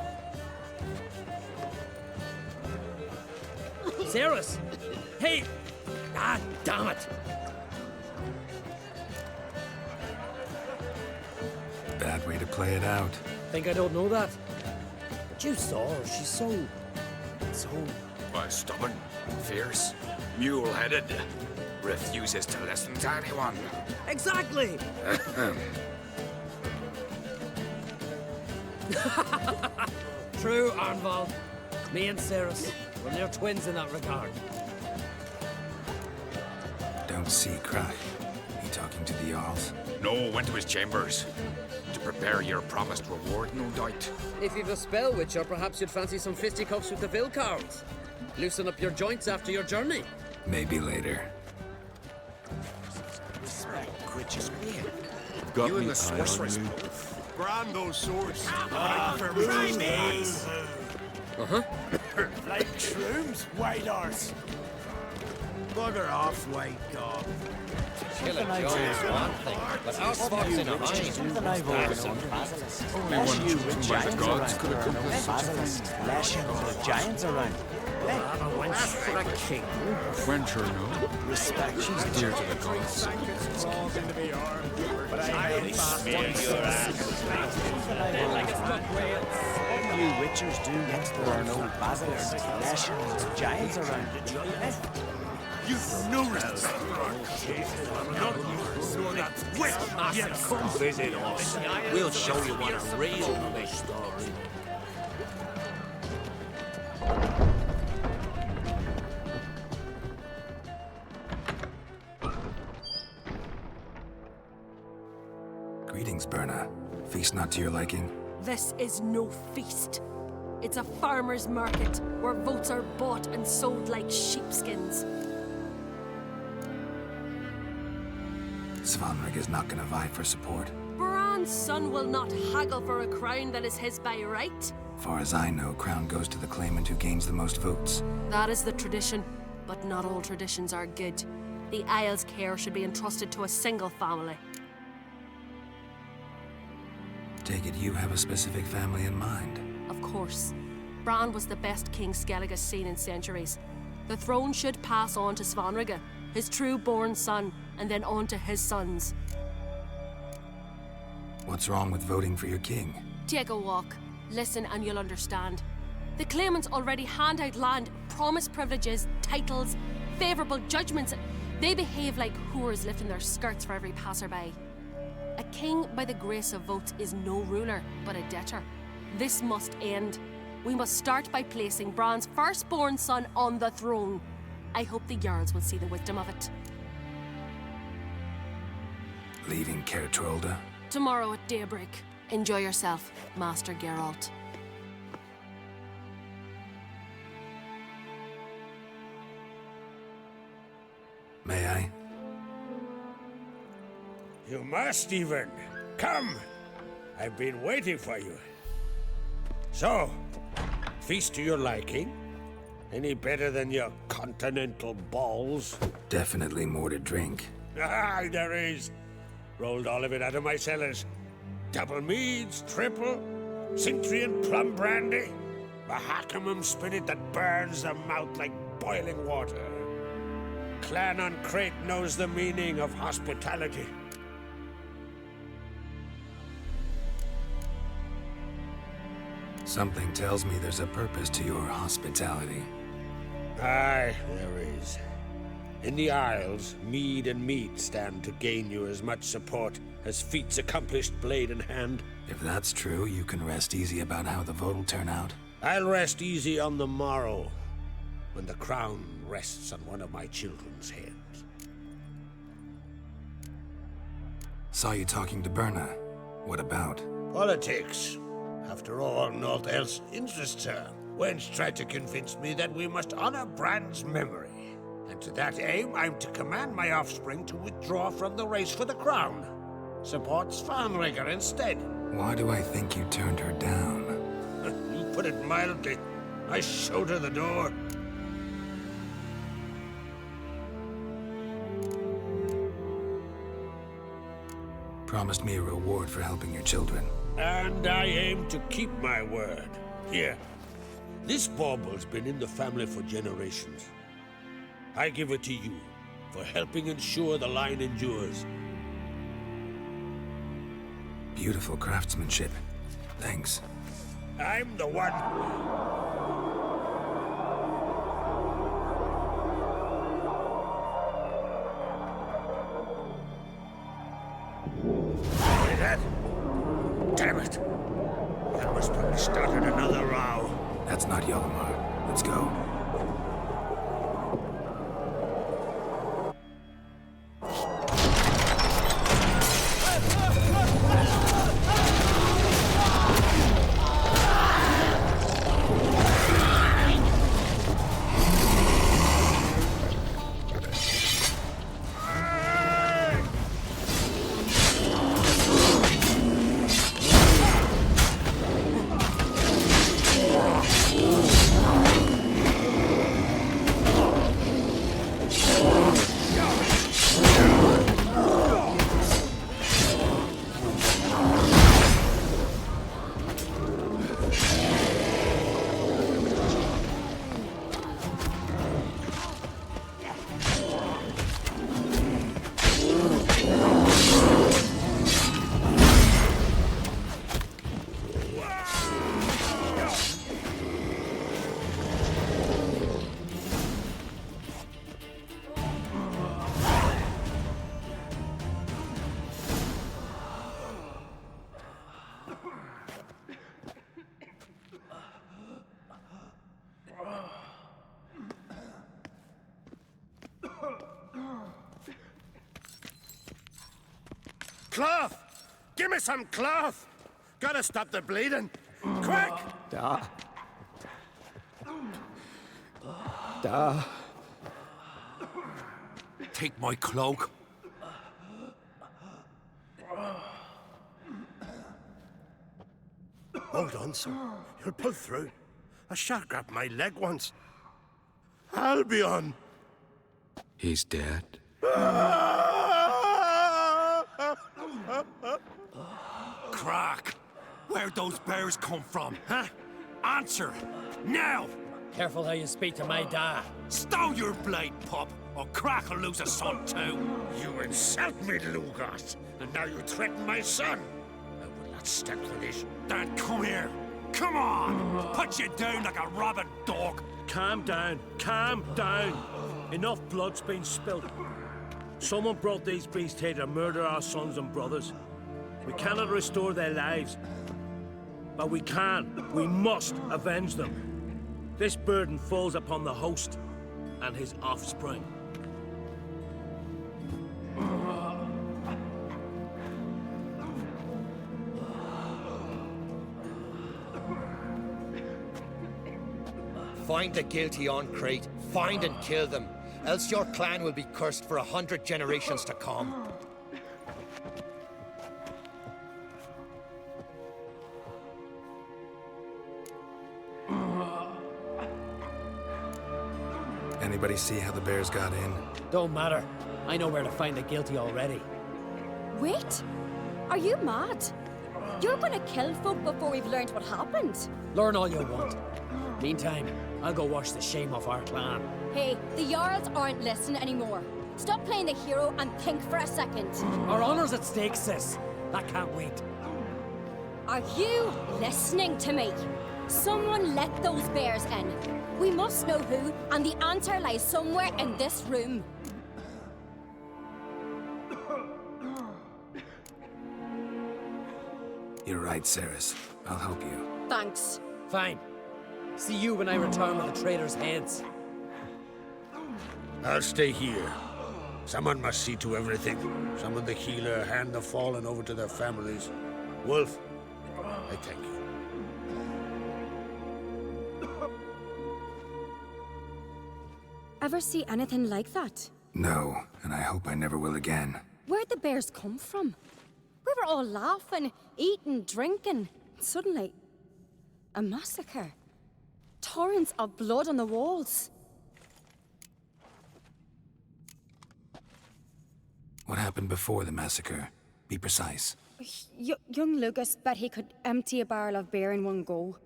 Cerys! Hey! Ah, damn it! Bad way to play it out. Think I don't know that? But you saw her, she's so... Why, stubborn, fierce, mule-headed, refuses to listen to anyone. Exactly! True, Arnvald. Me and Cerys, we're near twins in that regard. Don't see Crash. He talking to the Jarls? No, went to his chambers. To prepare your promised reward, no doubt. If you've a spell, Witcher, perhaps you'd fancy some fisticuffs with the Vilcards. Loosen up your joints after your journey. Maybe later. Got you and the sorceress. Brand those swords. Try me! Uh-huh. Like shrooms, white arse. Bugger off, white dog. Killing Joe is one thing, but our fox in a hind. Only one chosen by the gods could accomplish such a thing. The giants around. That's for a king. Wencher, no. Respect. She's dear to the gods. But I spare your ass. You witchers do next there are no basilisks, lashings, giants around. You've no respect for our king. Not that witch. Yes, come visit us. We'll show you what a real witch is. Greetings, Berna. Feast not to your liking? This is no feast. It's a farmer's market where votes are bought and sold like sheepskins. Svanrig is not gonna vie for support. Bran's son will not haggle for a crown that is his by right. Far as I know, crown goes to the claimant who gains the most votes. That is the tradition, but not all traditions are good. The Isle's care should be entrusted to a single family. Take it you have a specific family in mind. Of course. Bran was the best king Skellig has seen in centuries. The throne should pass on to Svanrige, his true-born son, and then on to his sons. What's wrong with voting for your king? Take a walk. Listen and you'll understand. The claimants already hand out land, promise privileges, titles, favourable judgments. They behave like whores lifting their skirts for every passerby. A king by the grace of votes is no ruler, but a debtor. This must end. We must start by placing Bran's firstborn son on the throne. I hope the Jarls will see the wisdom of it. Leaving Caer Trolda? Tomorrow at daybreak. Enjoy yourself, Master Geralt. May I? You must even. Come! I've been waiting for you. So, feast to your liking? Any better than your continental balls? Definitely more to drink. Ah, there is. Rolled all of it out of my cellars. Double meads, triple, Cintrian plum brandy, Mahakimum spirit that burns the mouth like boiling water. Clan on Crate knows the meaning of hospitality. Something tells me there's a purpose to your hospitality. Aye, there is. In the Isles, mead and meat stand to gain you as much support as feats accomplished blade in hand. If that's true, you can rest easy about how the vote will turn out. I'll rest easy on the morrow, when the crown rests on one of my children's heads. Saw you talking to Berna. What about? Politics. After all, naught else interests her. Wench tried to convince me that we must honor Bran's memory. And to that aim, I'm to command my offspring to withdraw from the race for the crown. Support Svanrigger instead. Why do I think you turned her down? You put it mildly. I showed her the door. Promised me a reward for helping your children. And I aim to keep my word. Here. This bauble's been in the family for generations. I give it to you for helping ensure the line endures. Beautiful craftsmanship. Thanks. I'm the one. Hear that? Damn it! That must have started another row. That's not Yolomar. Let's go. Cloth! Give me some cloth! Gotta stop the bleeding! Quick! Da. Take my cloak. Hold on, sir. You'll pull through. A shark grabbed my leg once. Albion! He's dead. Crack! Where'd those bears come from, huh? Answer! Now! Careful how you speak to my dad. Stow your blade, pup, or Crack will lose a son too. You insult me, Lugas, and now you threaten my son. I will not stand for this. Dan, come here. Come on! Put you down like a rabid dog. Calm down. Calm down. Enough blood's been spilled. Someone brought these beasts here to murder our sons and brothers. We cannot restore their lives. But we can. We must avenge them. This burden falls upon the host and his offspring. Find the guilty on Crate. Find and kill them. Else your clan will be cursed for 100 generations to come. Anybody see how the bears got in? Don't matter. I know where to find the guilty already. Wait! Are you mad? You're gonna kill folk before we've learned what happened. Learn all you want. Meantime, I'll go wash the shame off our clan. Hey, the Jarls aren't listening anymore. Stop playing the hero and think for a second. Our honor's at stake, sis. That can't wait. Are you listening to me? Someone let those bears in. We must know who, and the answer lies somewhere in this room. You're right, Ceres. I'll help you. Thanks. Fine. See you when I return with the traitors' heads. I'll stay here. Someone must see to everything. Someone the healer, hand the fallen over to their families. Wolf, I thank you. Ever see anything like that? No, and I hope I never will again. Where'd the bears come from? We were all laughing, eating, drinking. Suddenly, a massacre. Torrents of blood on the walls. What happened before the massacre? Be precise. Young Lucas bet he could empty a barrel of beer in one go.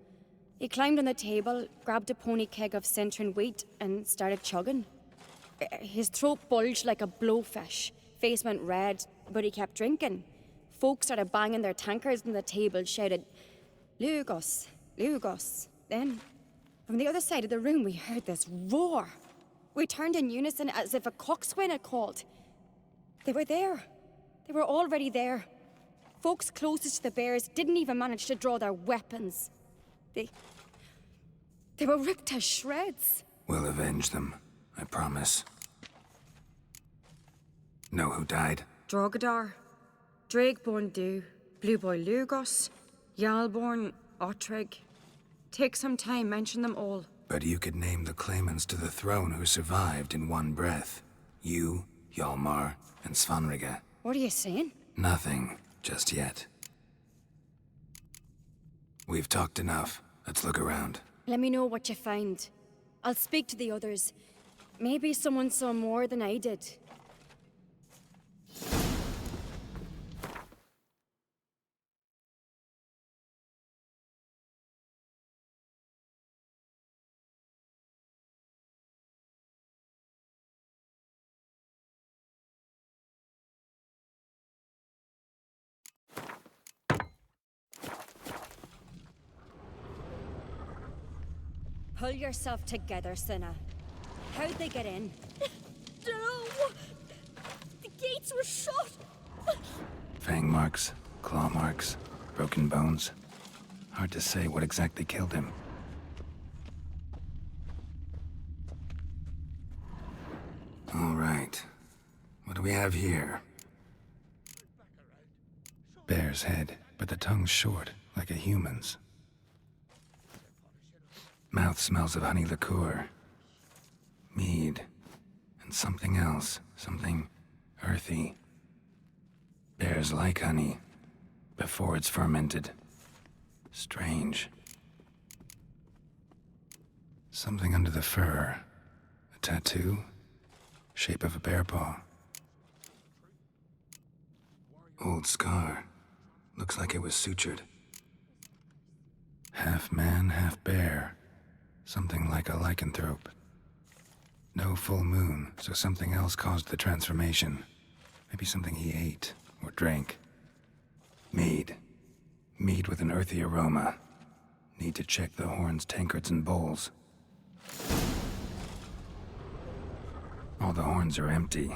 He climbed on the table, grabbed a pony keg of Centron wheat, and started chugging. His throat bulged like a blowfish, face went red, but he kept drinking. Folks started banging their tankards on the table, shouted, "Lugos, Lugos." Then, from the other side of the room, we heard this roar. We turned in unison as if a coxswain had called. They were there. They were already there. Folks closest to the bears didn't even manage to draw their weapons. They were ripped to shreds. We'll avenge them, I promise. Know who died? Drogadar, Drakeborn Du, Blue Boy Lugos, Yalborn, Ottrig. Take some time, mention them all. But you could name the claimants to the throne who survived in one breath. You, Hjalmar, and Svanrige. What are you saying? Nothing, just yet. We've talked enough. Let's look around. Let me know what you find. I'll speak to the others. Maybe someone saw more than I did. Pull yourself together, Cinna. How'd they get in? No! The gates were shut! Fang marks, claw marks, broken bones. Hard to say what exactly killed him. All right. What do we have here? Bear's head, but the tongue's short, like a human's. Mouth smells of honey liqueur, mead, and something else, something earthy. Bears like honey, before it's fermented. Strange. Something under the fur. A tattoo, shape of a bear paw. Old scar, looks like it was sutured. Half man, half bear. Something like a lycanthrope. No full moon, so something else caused the transformation. Maybe something he ate or drank. Mead. Mead with an earthy aroma. Need to check the horns, tankards, and bowls. All the horns are empty.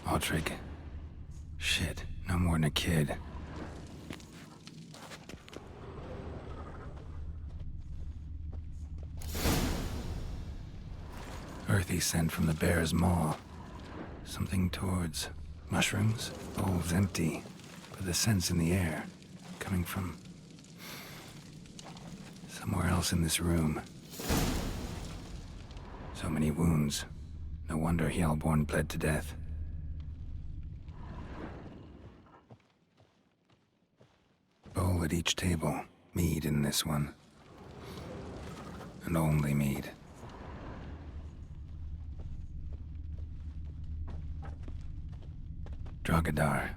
Ottrig. Shit, no more than a kid. Earthy scent from the bear's maw. Something towards mushrooms. Bowls empty, but the scent's in the air. Coming from somewhere else in this room. So many wounds. No wonder Hjalborn bled to death. Bowl at each table. Mead in this one. And only mead. Drogadar.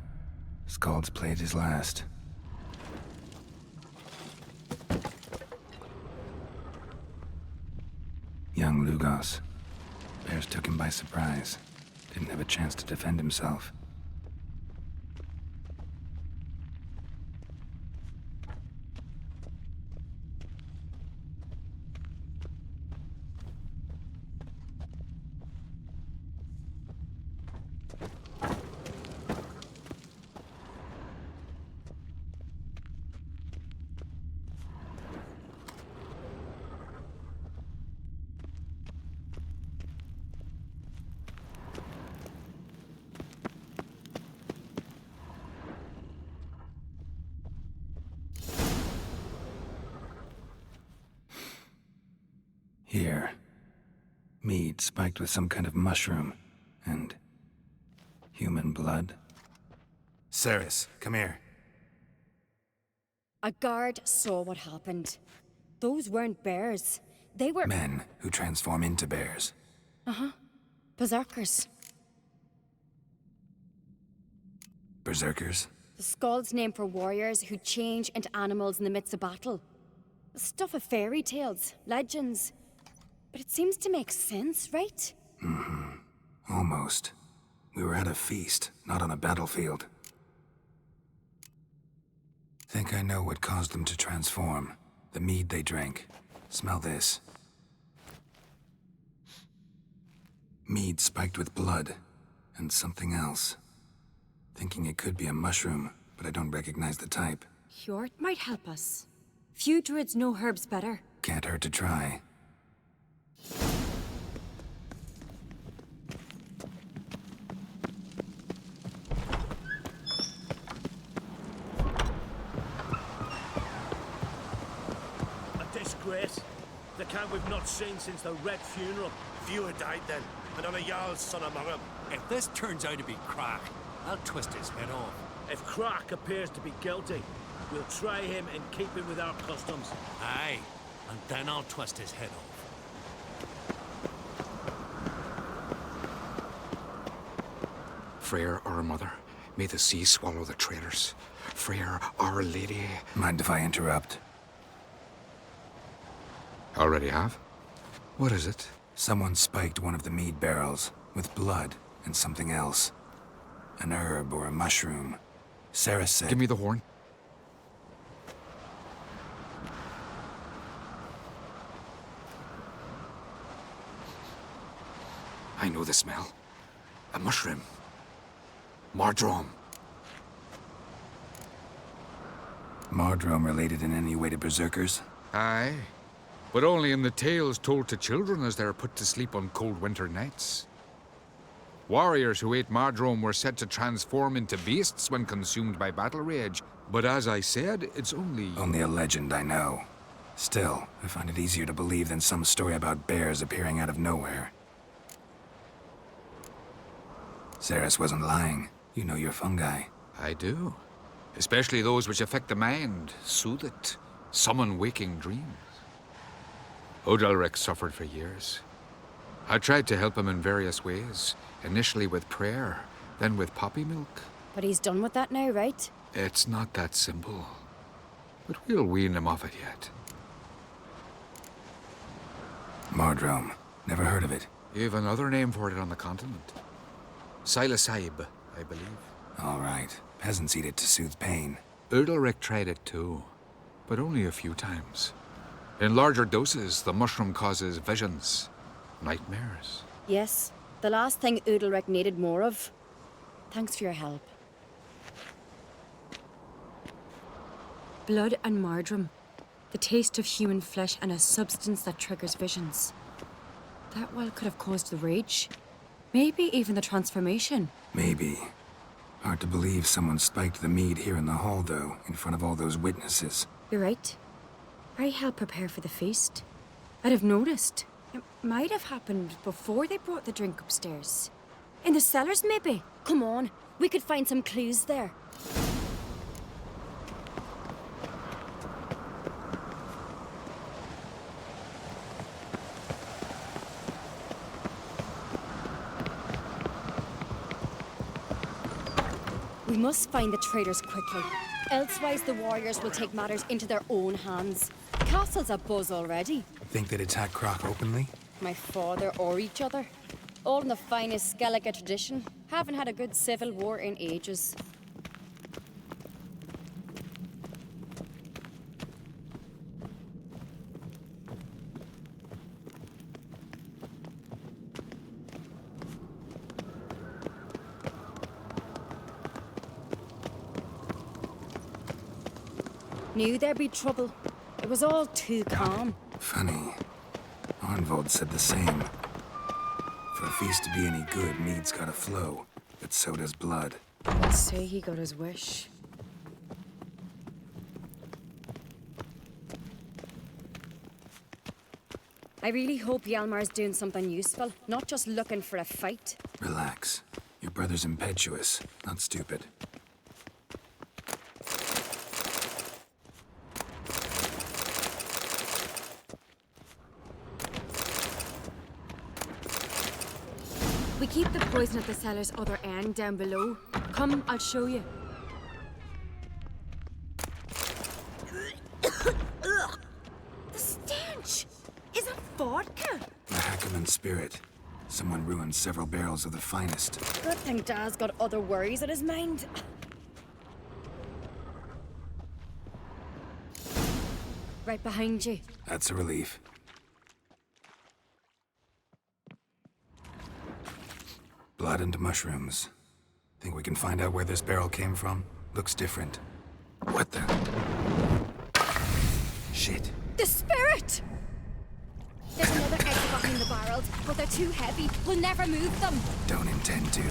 Skald's played his last. Young Lugos. Bears took him by surprise. Didn't have a chance to defend himself. Mead spiked with some kind of mushroom. And human blood. Ceres, come here. A guard saw what happened. Those weren't bears. They were... Men who transform into bears. Uh-huh. Berserkers. Berserkers? The Skald's name for warriors who change into animals in the midst of battle. The stuff of fairy tales, legends. But it seems to make sense, right? Mm-hmm. Almost. We were at a feast, not on a battlefield. Think I know what caused them to transform. The mead they drank. Smell this. Mead spiked with blood. And something else. Thinking it could be a mushroom, but I don't recognize the type. Hjort might help us. Few druids know herbs better. Can't hurt to try. A disgrace. The camp we've not seen since the Red Funeral. Few had died then, and on a Jarl's son among them. If this turns out to be Crack, I'll twist his head off. If Crack appears to be guilty, we'll try him in keeping with our customs. Aye, and then I'll twist his head off. Freyr, our mother, may the sea swallow the traitors. Freyr, our lady. Mind if I interrupt? Already have? What is it? Someone spiked one of the mead barrels with blood and something else. An herb or a mushroom. Ceres said... Give me the horn. I know the smell. A mushroom. Mardrome. Mardrome related in any way to berserkers? Aye. But only in the tales told to children as they're put to sleep on cold winter nights. Warriors who ate Mardrome were said to transform into beasts when consumed by battle rage. But as I said, it's only... Only a legend, I know. Still, I find it easier to believe than some story about bears appearing out of nowhere. Ceres wasn't lying. You know your fungi. I do. Especially those which affect the mind, soothe it, summon waking dreams. Odalric suffered for years. I tried to help him in various ways. Initially with prayer, then with poppy milk. But he's done with that now, right? It's not that simple. But we'll wean him off it yet. Mardrome. Never heard of it. You've another name for it on the continent. Silasaib, I believe. All right. Peasants eat it to soothe pain. Udalric tried it too, but only a few times. In larger doses, the mushroom causes visions, nightmares. Yes, the last thing Udalric needed more of. Thanks for your help. Blood and Mardrome. The taste of human flesh and a substance that triggers visions. That well could have caused the rage. Maybe even the transformation. Maybe. Hard to believe someone spiked the mead here in the hall, though, in front of all those witnesses. You're right. I helped prepare for the feast. I'd have noticed. It might have happened before they brought the drink upstairs. In the cellars, maybe? Come on, we could find some clues there. We must find the traitors quickly. Elsewise, the warriors will take matters into their own hands. Castle's abuzz already. Think they'd attack Croc openly? My father or each other. All in the finest Skellige tradition. Haven't had a good civil war in ages. Knew there'd be trouble. It was all too calm. Funny. Arnvold said the same. For a feast to be any good, mead's gotta flow, but so does blood. Let's say he got his wish. I really hope Hjalmar's doing something useful, not just looking for a fight. Relax. Your brother's impetuous, not stupid. We keep the poison at the cellar's other end down below. Come, I'll show you. The stench! Is it vodka? A Hackerman spirit. Someone ruined several barrels of the finest. Good thing Dad's got other worries on his mind. Right behind you. That's a relief. Blood and mushrooms. Think we can find out where this barrel came from? Looks different. What the? Shit. The spirit! There's another exit behind the barrels, but they're too heavy. We'll never move them. Don't intend to.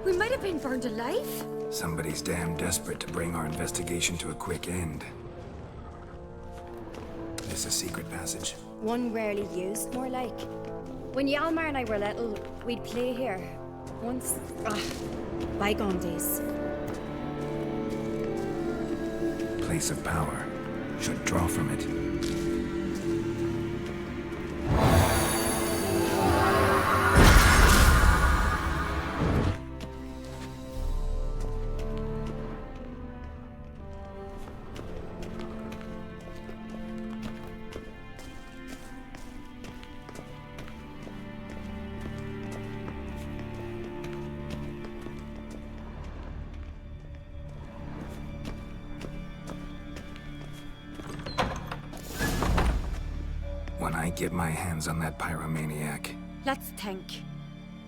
We might have been burned alive. Somebody's damn desperate to bring our investigation to a quick end. This a secret passage. One rarely used, more like. When Hjalmar and I were little, we'd play here. Once. Bygone days. Place of power. Should draw from it. When I get my hands on that pyromaniac. Let's think.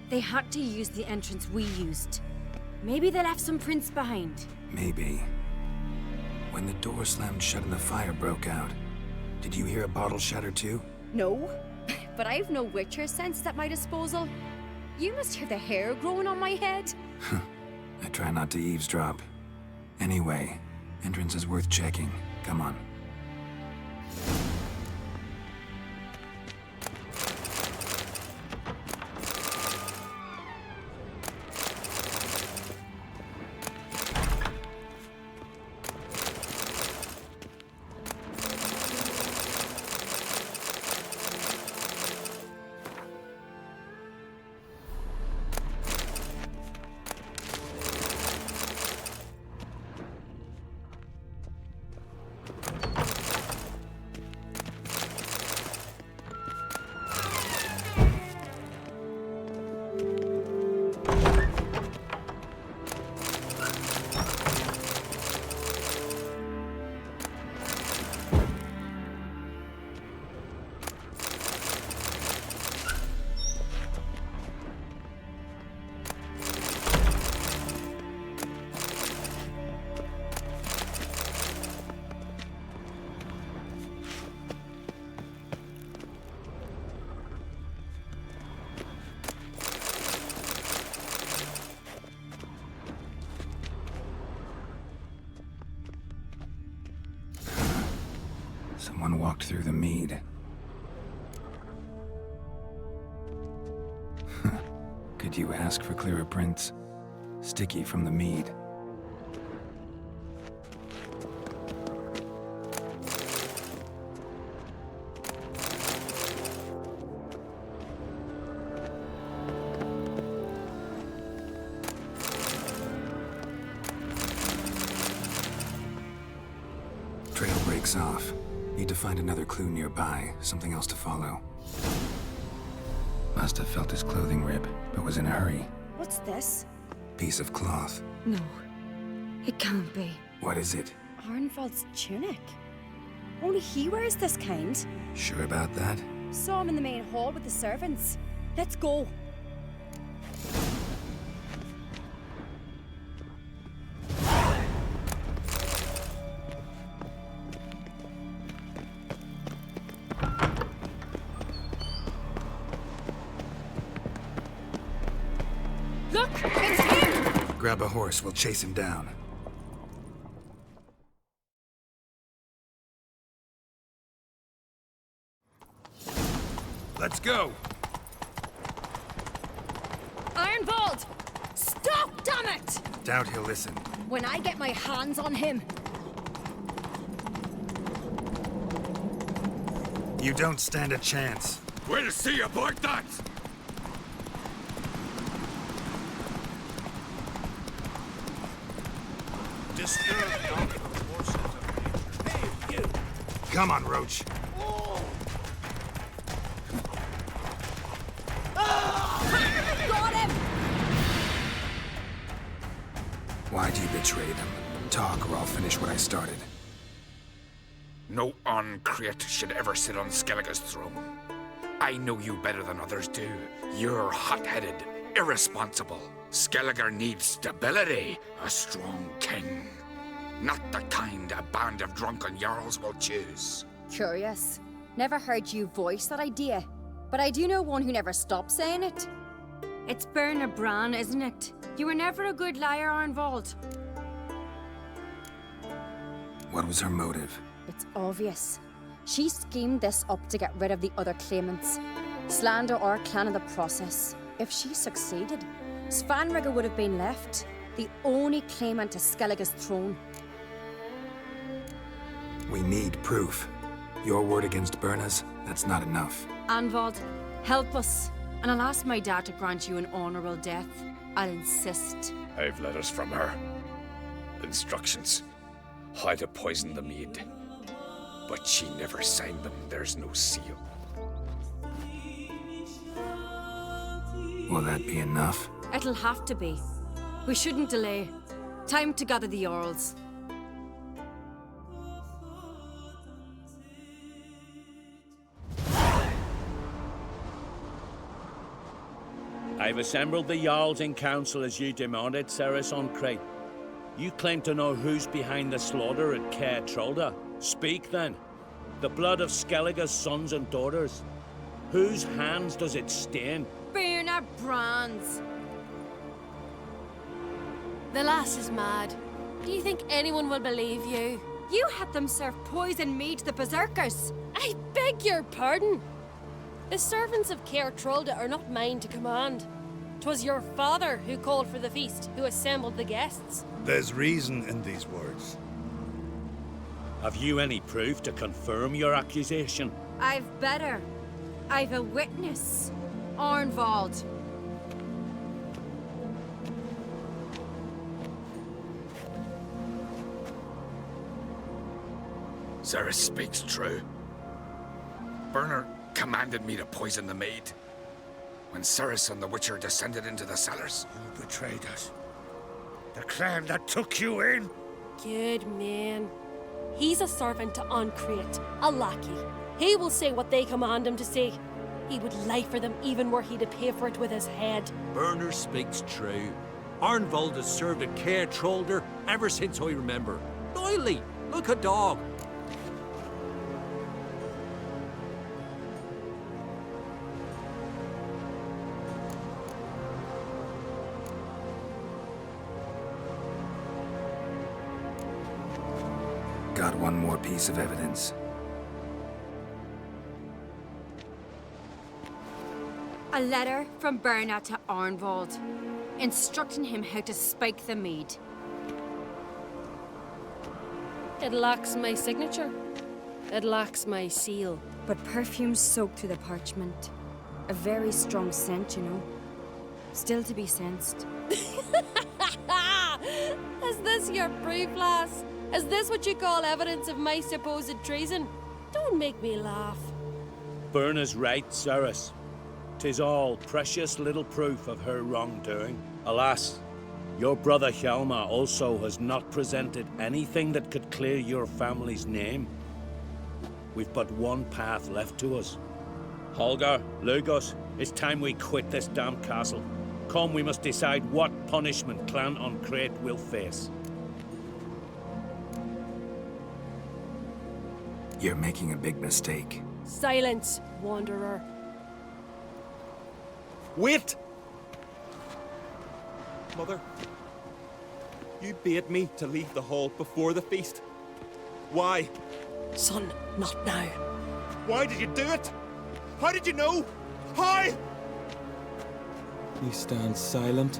They had to use the entrance we used. Maybe they left some prints behind. Maybe. When the door slammed shut and the fire broke out, did you hear a bottle shatter too? No, but I've no Witcher sense at my disposal. You must hear the hair growing on my head. I try not to eavesdrop. Anyway, entrance is worth checking. Come on. Someone walked through the mead. Could you ask for clearer prints? Sticky from the mead. Trail breaks off. Need to find another clue nearby, something else to follow. Must have felt his clothing rip, but was in a hurry. What's this? Piece of cloth. No, it can't be. What is it? Arnvald's tunic. Only he wears this kind. Sure about that? Saw him in the main hall with the servants. Let's go. Look, it's him! Grab a horse, we'll chase him down. Let's go! Ironvold! Stop, damn it! Doubt he'll listen. When I get my hands on him. You don't stand a chance. We'll see about that! Come on, Roach. Got him! Why'd you betray them? Talk, or I'll finish what I started. No Ancrate should ever sit on Skellige's throne. I know you better than others do. You're hot-headed, irresponsible. Skellige needs stability, a strong king. Not the kind a band of drunken jarls will choose. Curious. Never heard you voice that idea. But I do know one who never stops saying it. It's Berna Bran, isn't it? You were never a good liar, Arnvold. What was her motive? It's obvious. She schemed this up to get rid of the other claimants. Slander our clan in the process. If she succeeded, Svanrige would have been left, the only claimant to Skellige's throne. We need proof. Your word against Berna's, that's not enough. Arnvold, help us, and I'll ask my dad to grant you an honorable death. I'll insist. I've letters from her. Instructions. How to poison the mead. But she never signed them. There's no seal. Will that be enough? It'll have to be. We shouldn't delay. Time to gather the Jarls. I've assembled the Jarls in council as you demanded, Cerys Ancrate. You claim to know who's behind the slaughter at Caer Trolda. Speak then. The blood of Skellige's sons and daughters. Whose hands does it stain? Berna Bran's. The lass is mad. Do you think anyone will believe you? You had them serve poison mead to the berserkers. I beg your pardon. The servants of Caer Trolda are not mine to command. 'Twas your father who called for the feast, who assembled the guests. There's reason in these words. Have you any proof to confirm your accusation? I've better. I've a witness. Arnvold. Cerys speaks true. Berna commanded me to poison the maid. When Cerys and the Witcher descended into the cellars. You betrayed us. The clan that took you in. Good man. He's a servant to Ancrate, a lackey. He will say what they command him to say. He would lie for them even were he to pay for it with his head. Berner speaks true. Arnvold has served at Caer Trolda ever since I remember. Loyally, like a dog. Got one more piece of evidence. A letter from Berna to Arnvold, instructing him how to spike the mead. It lacks my signature. It lacks my seal. But perfume soaked through the parchment. A very strong scent, you know. Still to be sensed. Is this your proof, lass? Is this what you call evidence of my supposed treason? Don't make me laugh. Berna's right, Cerys. 'Tis all precious little proof of her wrongdoing. Alas, your brother Hjalmar also has not presented anything that could clear your family's name. We've but one path left to us. Holger, Lugos, it's time we quit this damn castle. Come, we must decide what punishment Clan Ancrate will face. You're making a big mistake. Silence, wanderer. Wait! Mother, you bade me to leave the hall before the feast. Why? Son, not now. Why did you do it? How did you know? How? You stand silent.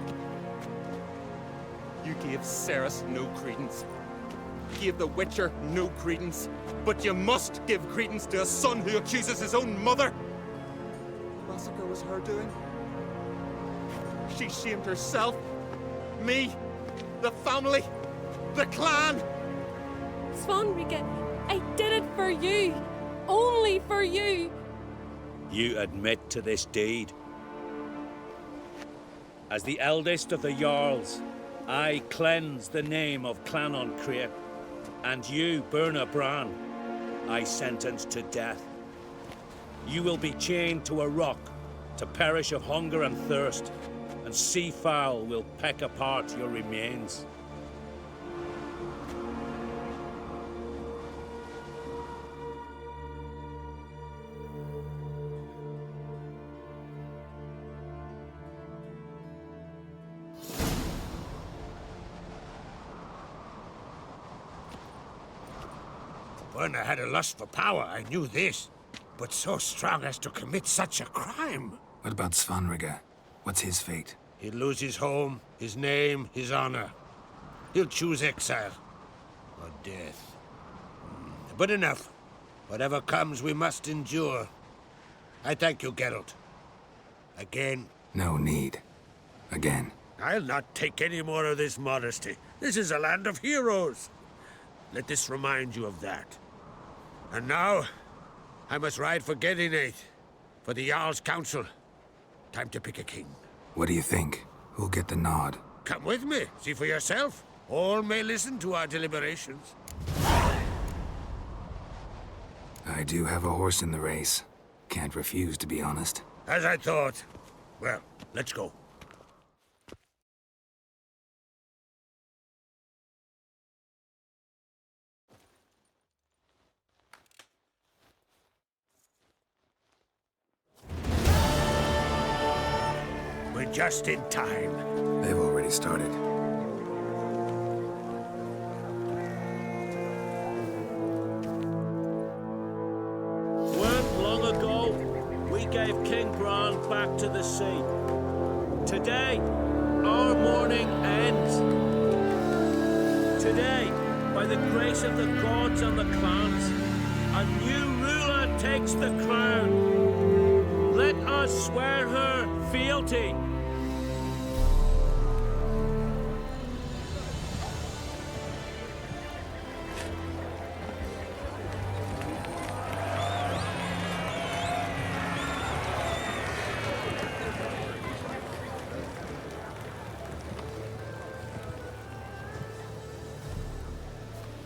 You gave Cerys no credence. Gave the Witcher no credence. But you must give credence to a son who accuses his own mother. The massacre was her doing. She shamed herself, me, the family, the clan. Svanrige, I did it for you. Only for you. You admit to this deed. As the eldest of the Jarls, I cleanse the name of Clan on Crea, and you, Birna Bran, I sentence to death. You will be chained to a rock to perish of hunger and thirst, and sea fowl will peck apart your remains. Birna had a lust for power, I knew this. But so strong as to commit such a crime. What about Svanrige? What's his fate? He'll lose his home, his name, his honor. He'll choose exile. Or death. But enough. Whatever comes, we must endure. I thank you, Geralt. Again. No need. Again. I'll not take any more of this modesty. This is a land of heroes. Let this remind you of that. And now, I must ride for Gedinate, for the Jarl's Council. Time to pick a king. What do you think? Who'll get the nod? Come with me, see for yourself. All may listen to our deliberations. I do have a horse in the race. Can't refuse, to be honest. As I thought. Well, let's go. We're just in time. They've already started. Weren't long ago, we gave King Bran back to the sea. Today, our mourning ends. Today, by the grace of the gods and the clans, a new ruler takes the crown. Let us swear her fealty.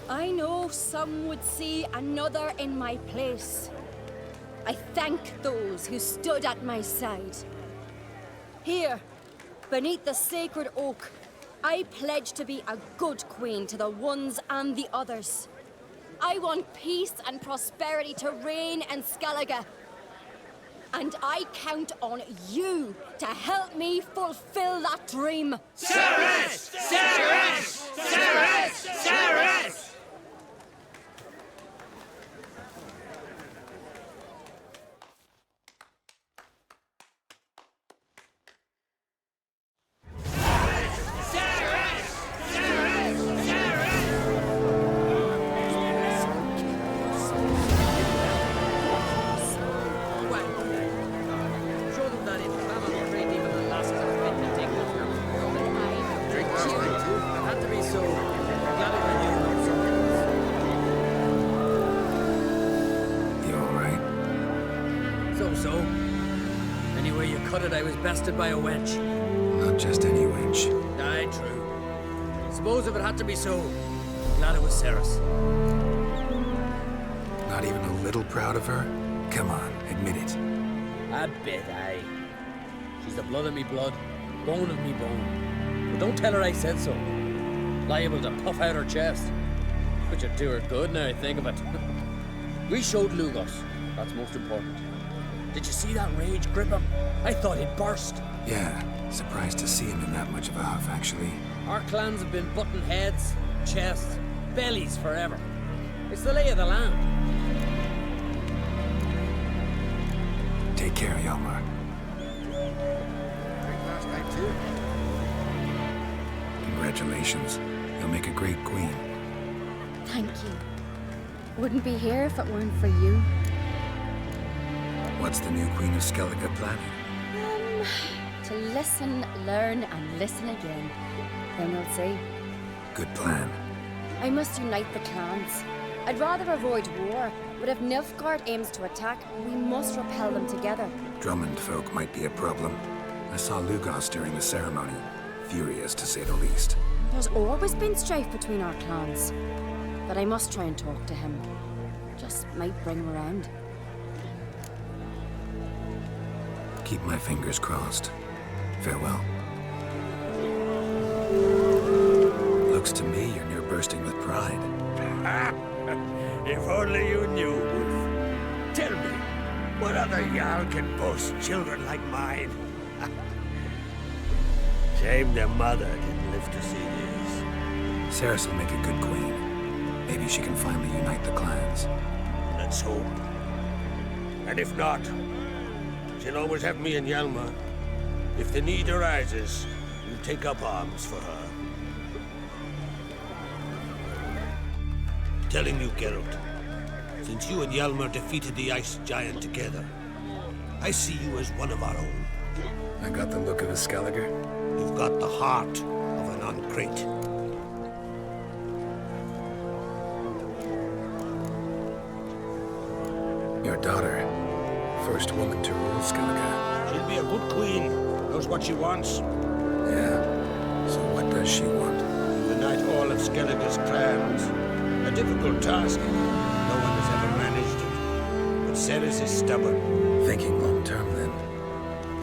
I know some would see another in my place. I thank those who stood at my side. Here, beneath the sacred oak, I pledge to be a good queen to the ones and the others. I want peace and prosperity to reign in Skellige. And I count on you to help me fulfill that dream. Cerys! Cerys! Cerys! Cerys! I was bested by a wench. Not just any wench. Aye, true. Suppose if it had to be so, glad it was Cerys. Not even a little proud of her? Come on, admit it. A bit, aye. She's the blood of me blood, bone of me bone. But don't tell her I said so. Liable to puff out her chest. Which would do her good now I think of it. We showed Lugos. That's most important. Did you see that rage grip him? I thought he'd burst. Yeah, Surprised to see him in that much of a huff, actually. Our clans have been butting heads, chests, bellies forever. It's the lay of the land. Take care, Hjalmar. Last night, too. Congratulations. You'll make a great queen. Thank you. Wouldn't be here if it weren't for you. What's the new Queen of Skellige planning? To listen, learn, and listen again. Then we'll see. Good plan. I must unite the clans. I'd rather avoid war, but if Nilfgaard aims to attack, we must repel them together. Drummond folk might be a problem. I saw Lugos during the ceremony. Furious, to say the least. There's always been strife between our clans. But I must try and talk to him. Just might bring him around. Keep my fingers crossed. Farewell. Looks to me you're near bursting with pride. If only you knew, Wolf. Tell me, what other Jarl can boast children like mine? Shame their mother didn't live to see this. Ceres will make a good queen. Maybe she can finally unite the clans. Let's hope. And if not, she'll always have me and Hjalmar. If the need arises, we'll take up arms for her. Telling you, Geralt, since you and Hjalmar defeated the Ice Giant together, I see you as one of our own. I got the look of a Skelliger. You've got the heart of an Uncrate. Your daughter. First woman to rule Skellige. She'll be a good queen. Knows what she wants. Yeah. So what does she want? Unite all of Skellige's clans. A difficult task. No one has ever managed it. But Ceres is stubborn. Thinking long term, then.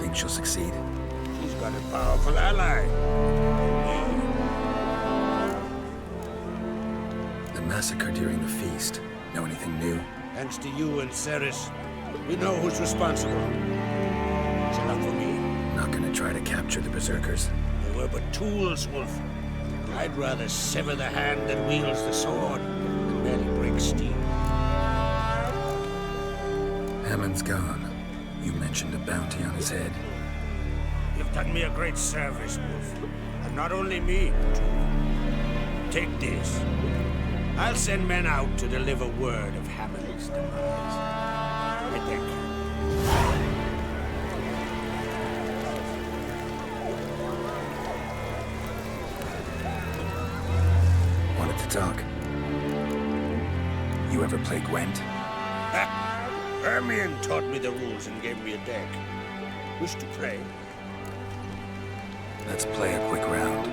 Think she'll succeed? She's got a powerful ally. The massacre during the feast. Know anything new? Thanks to you and Ceres, we know who's responsible. It's enough for me. Not gonna try to capture the Berserkers? They were but tools, Wolf. I'd rather sever the hand that wields the sword than merely break steel. Hammond's gone. You mentioned a bounty on his head. You've done me a great service, Wolf. And not only me, but you. Take this. I'll send men out to deliver word of Hammond's demise. Edek. Wanted to talk. You ever play Gwent? Hermione taught me the rules and gave me a deck. Wish to play? Let's play a quick round.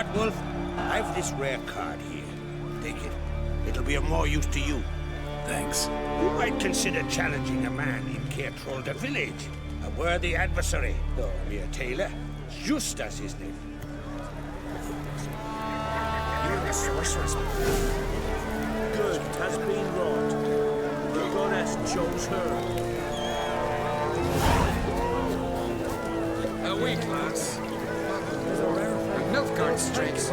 smart, Wolf. I've this rare card here. Take it. It'll be of more use to you. Thanks. You might consider challenging a man in Caertrolda village. A worthy adversary, though a mere tailor. Justas his name. You're the sorceress. Good has been wrought. The goddess chose her. Awake, lass. Nilfgaard strikes.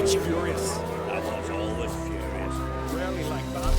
Furious. That was always furious. Rarely like that.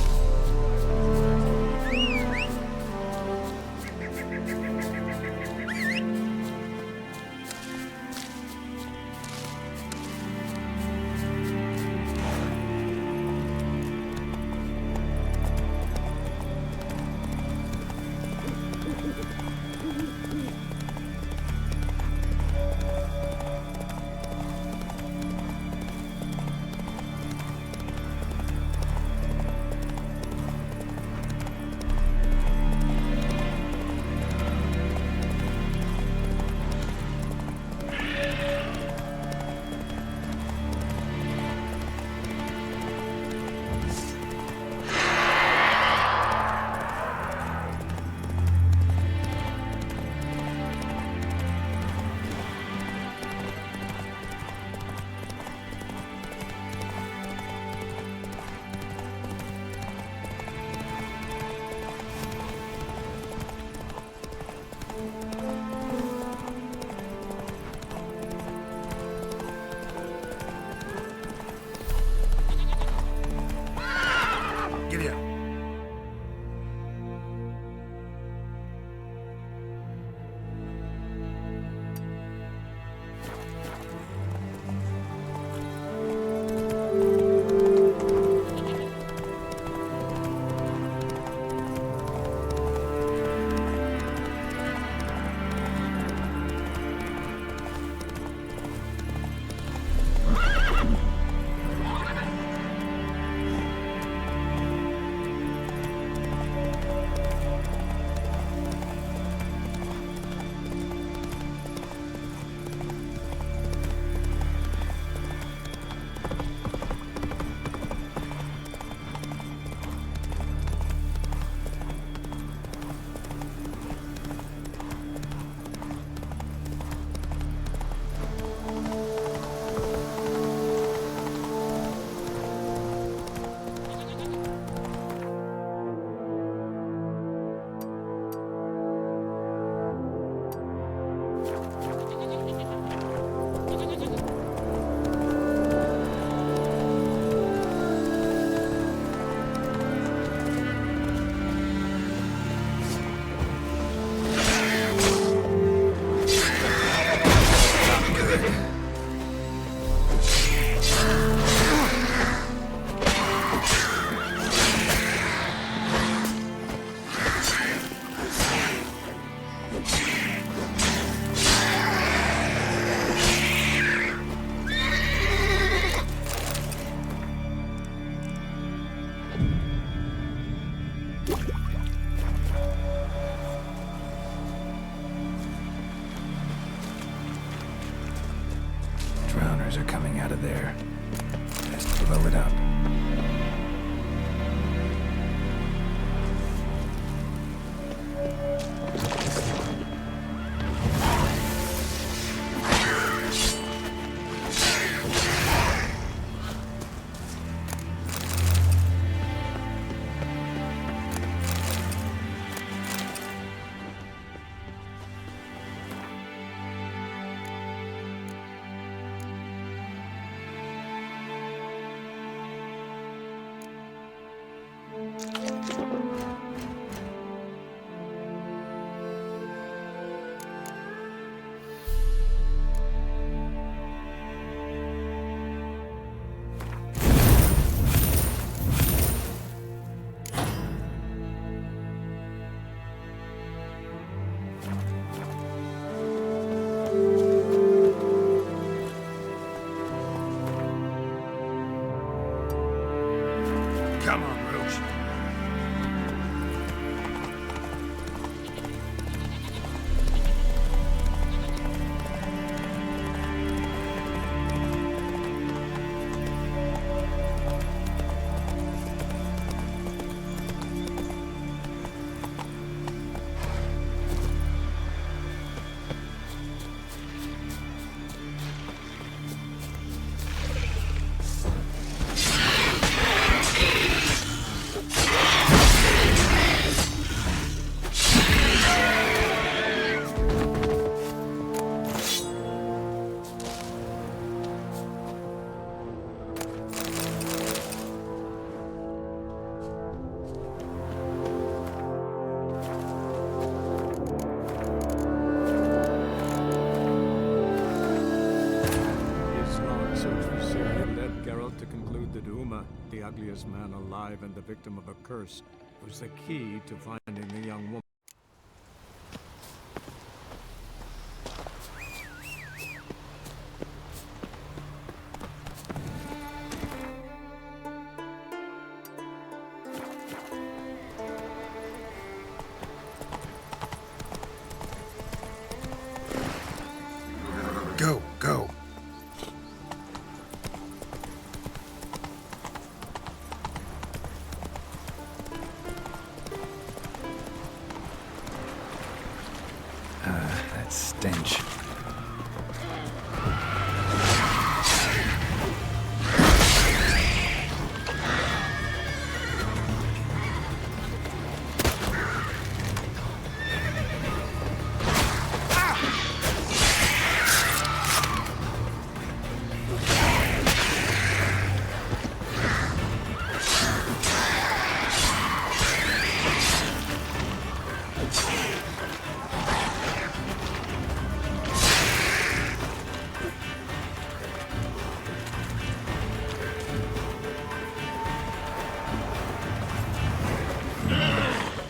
Come on, Roach. The ugliest man alive and the victim of a curse, was the key to finding the young woman. Go, go. That stench.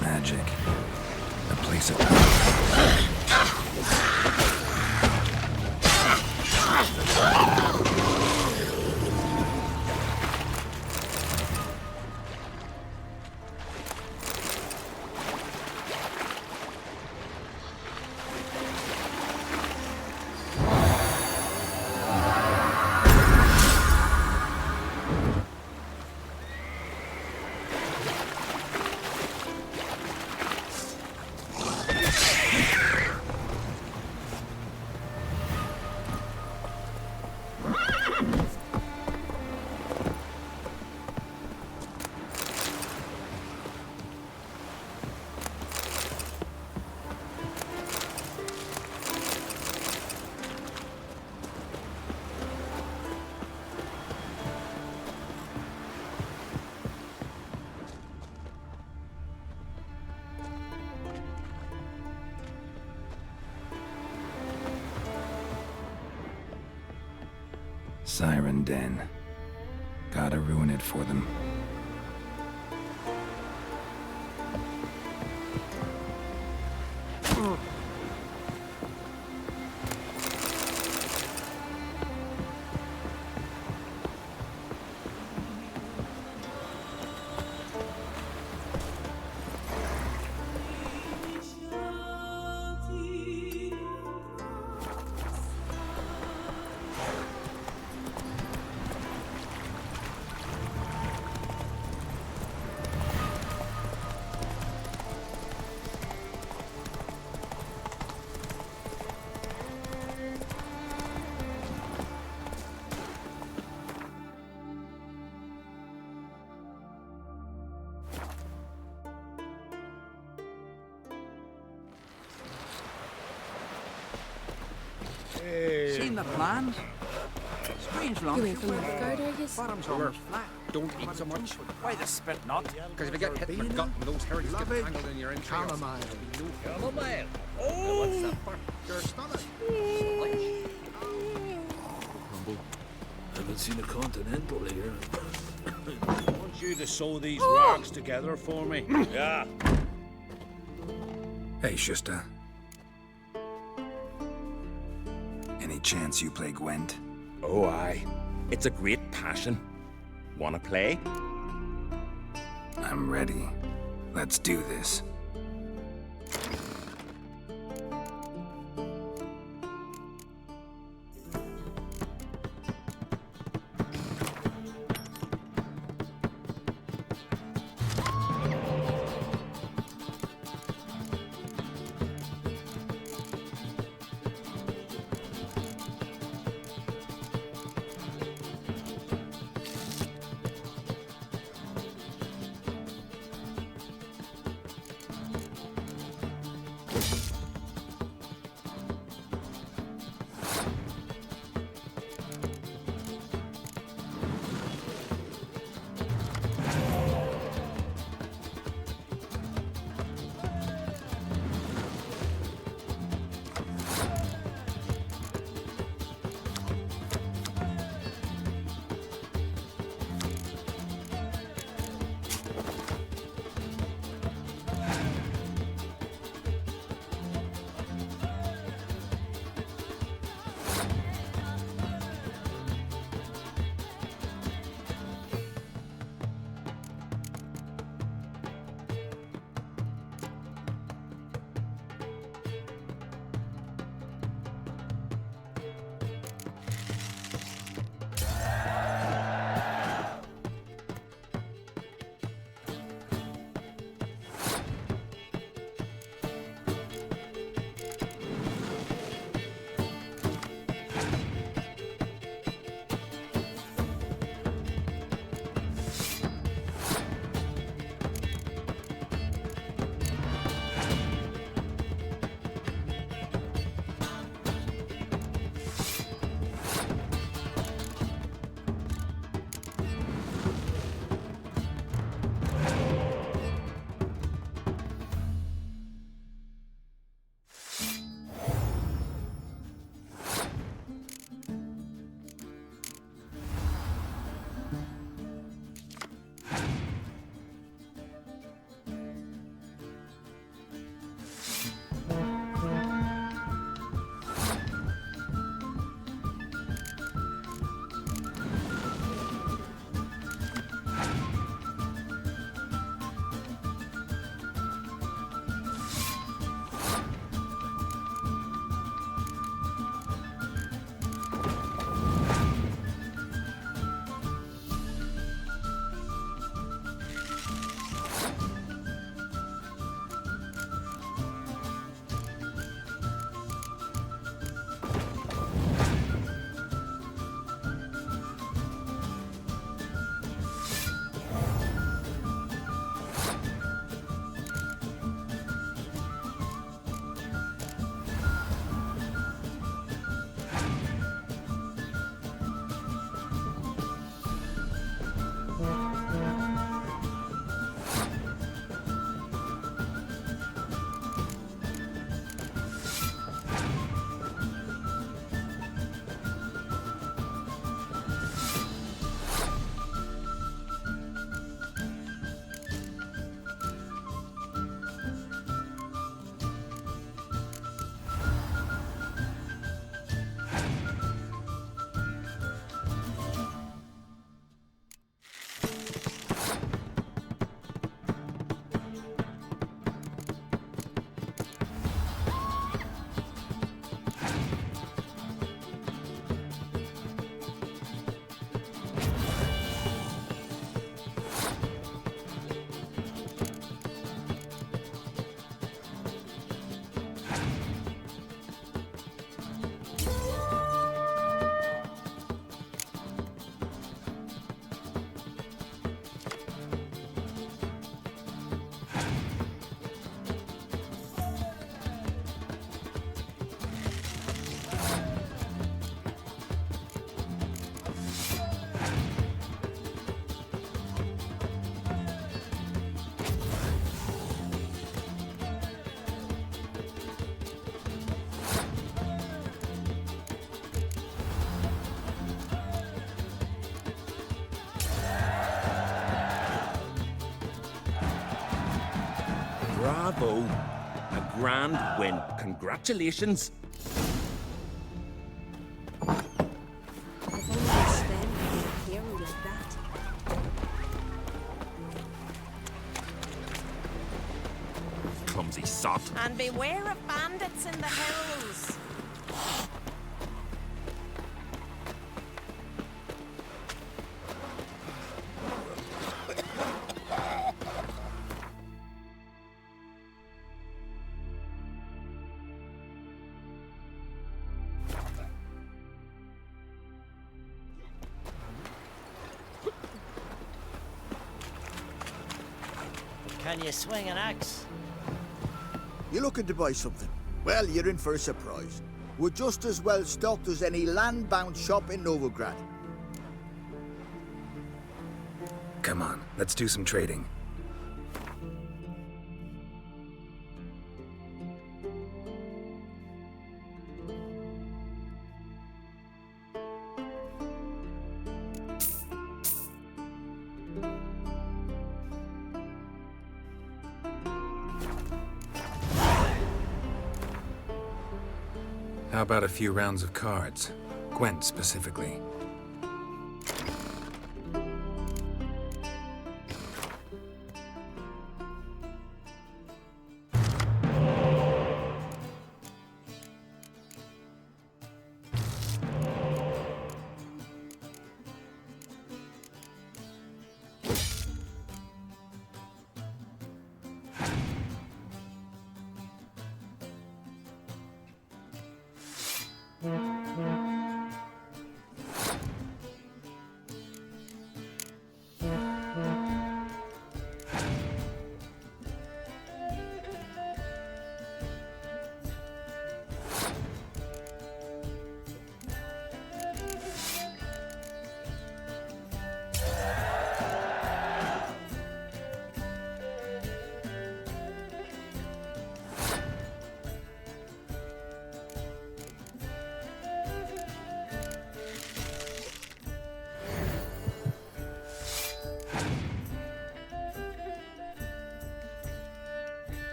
Magic. A place of power. Siren Den. Gotta ruin it for them. Seen the plans? Strange long. You ain't from Northgard, are you? Bottom's almost flat. Don't eat so much. Why the spit not? Because if you get hit in the gut and those herrings get tangled in your entrails. Chamomile. Oh! What's that for? Your stomach. Rumble. Haven't seen a continental here. I want you to sew these rocks together for me. Yeah. Hey, Shusta. Any chance you play Gwent? Oh, aye. It's a great passion. Wanna play? I'm ready. Let's do this. Bravo! A grand win. Congratulations! If only Sven had a hero like that. clumsy sot. And beware of bandits in the hills. Can you swing an axe? You looking to buy something? Well, you're in for a surprise. We're just as well stocked as any land-bound shop in Novigrad. Come on, let's do some trading. How about a few rounds of cards? Gwent specifically.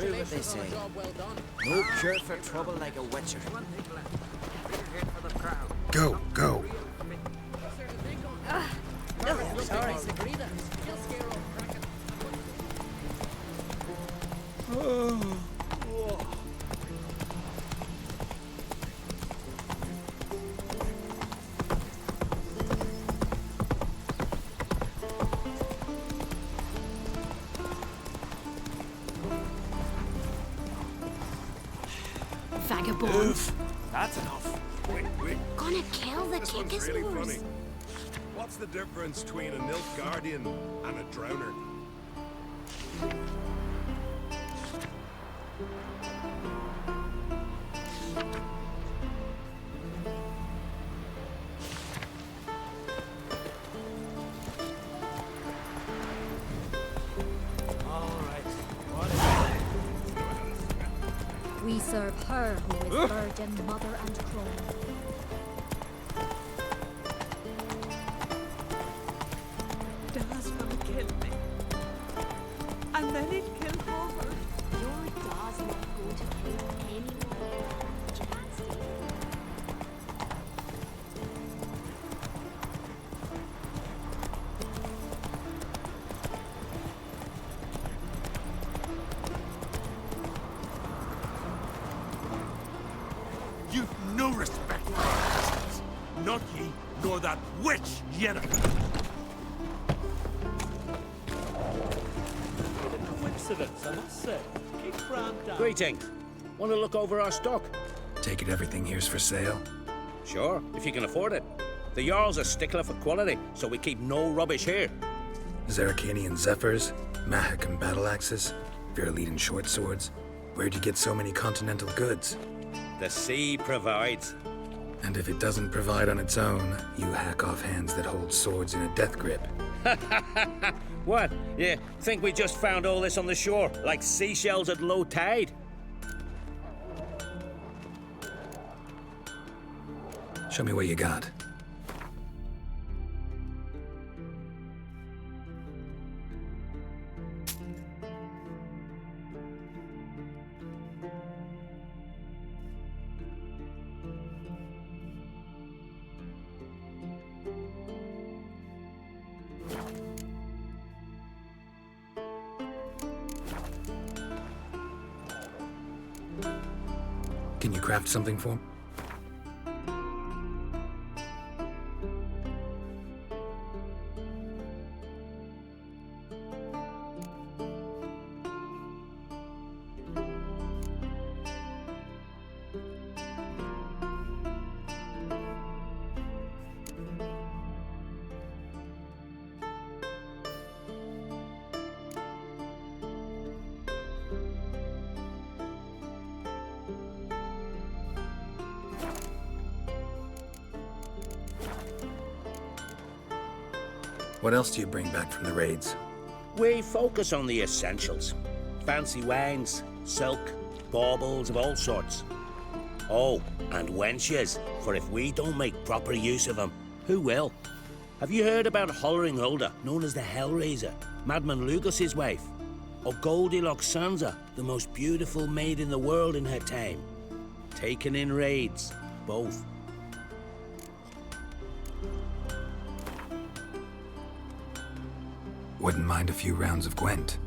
true what they say. No cure for trouble like a witcher. Go, go. Sorry. Vagabonds. That's enough. Wait. Gonna kill the This one's Kinkers really Moors. funny. What's the difference between a Nilfgaardian and a drowner? We serve her who is virgin, mother, and crone. Dad's gonna kill me. And then he'd kill Homer. Your dad's not going to kill anyone. But you can't steal it. You've no respect for our castles. Not ye, nor that witch, Yennefer. Coincidence, I must say. Keep Bran down. Greetings. Want to look over our stock? Take it everything here's for sale? Sure, if you can afford it. The Jarl's a stickler for quality, so we keep no rubbish here. Zerrikanian Zephyrs, Mahak and battle axes, Virulete and short swords. Where'd you get so many continental goods? The sea provides. And if it doesn't provide on its own, you hack off hands that hold swords in a death grip. What? You think we just found all this on the shore, like seashells at low tide? Show me what you got. Can you craft something for me? What else do you bring back from the raids? We focus on the essentials. Fancy wines, silk, baubles of all sorts. Oh, and wenches, for if we don't make proper use of them, who will? Have you heard about Hollringholda, known as the Hellraiser, Madman Lugos's wife? Or Goldilocks Sansa, the most beautiful maid in the world in her time? Taken in raids, both. Wouldn't mind a few rounds of Gwent.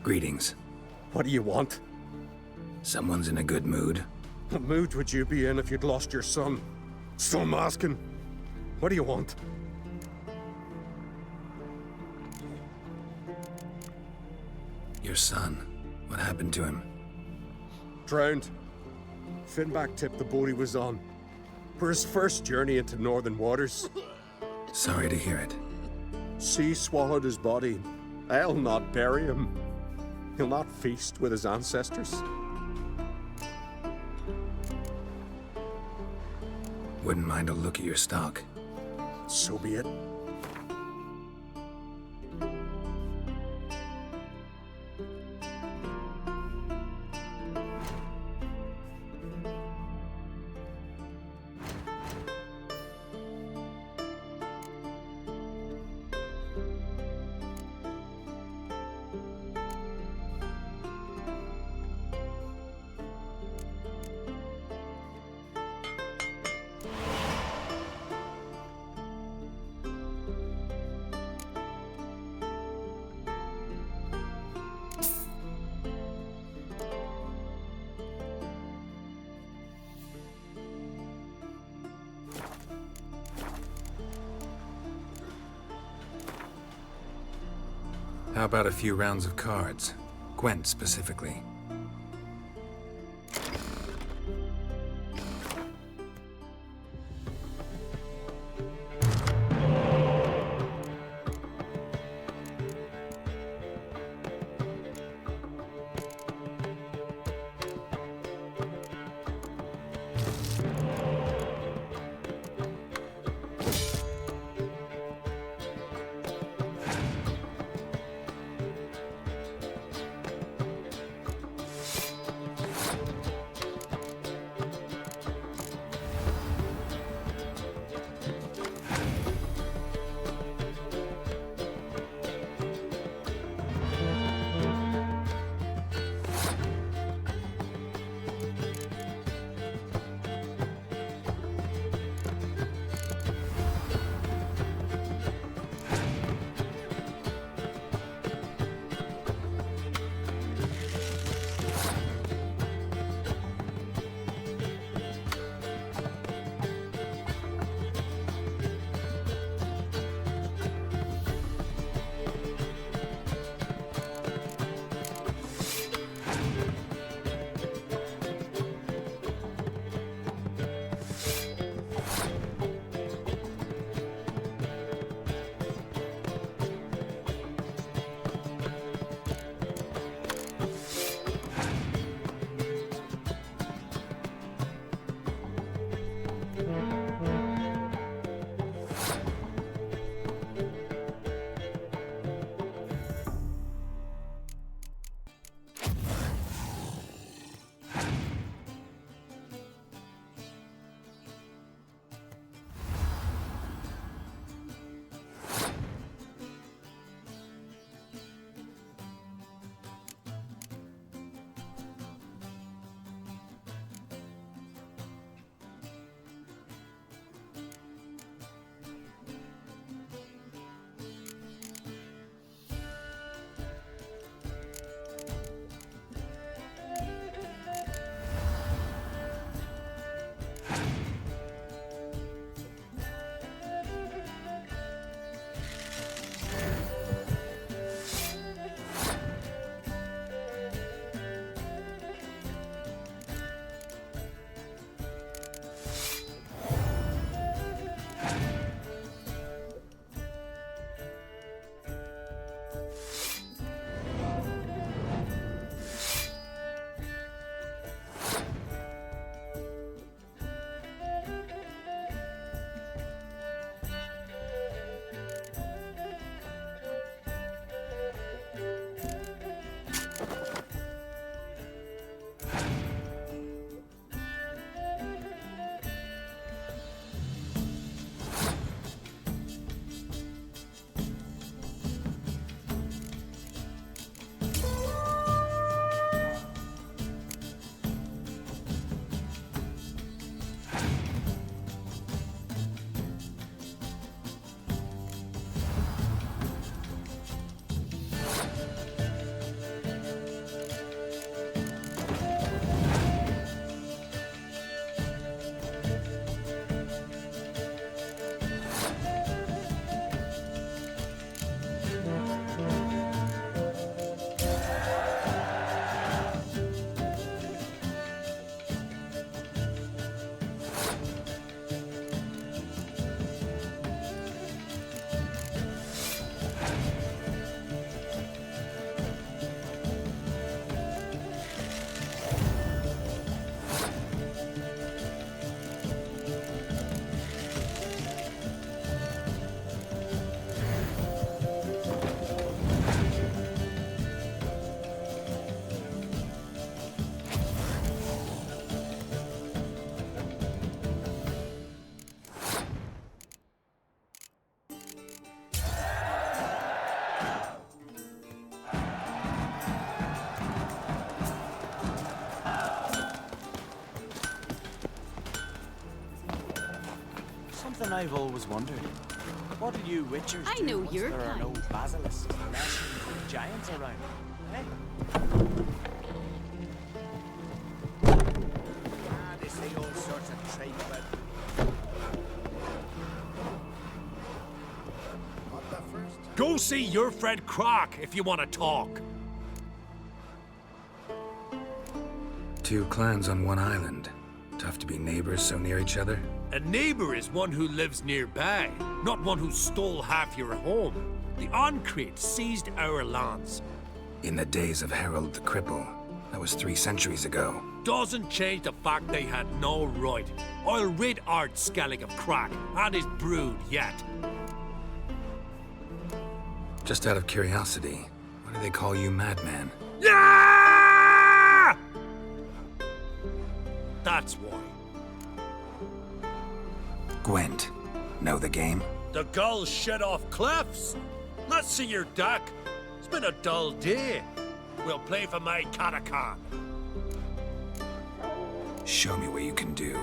Greetings. What do you want? Someone's in a good mood. What mood would you be in if you'd lost your son? So I'm asking. What do you want? Your son. What happened to him? Drowned. Finback tipped the boat he was on. For his first journey into northern waters. Sorry to hear it. Sea swallowed his body. I'll not bury him. He'll not feast with his ancestors. Wouldn't mind a look at your stock. So be it. How about a few rounds of cards? Gwent specifically. I've always wondered. What do you witchers I do know once your there are no kind. basilisks, lashings, and giants around? Eh? They say all sorts of tripe about Go see your friend Croc if you want to talk. Two clans on one island. Tough to be neighbors so near each other. A neighbor is one who lives nearby, not one who stole half your home. The Oncrate seized our lands. In the days of Harold the Cripple. That was 3 centuries ago. Doesn't change the fact they had no right. I'll rid Art Skellig of Crack and his brood yet. Just out of curiosity, why do they call you Madman? Yeah! That's why. Gwent. Know the game? The gulls shed off cliffs. Let's see your deck. It's been a dull day. We'll play for my Katakan. Show me what you can do.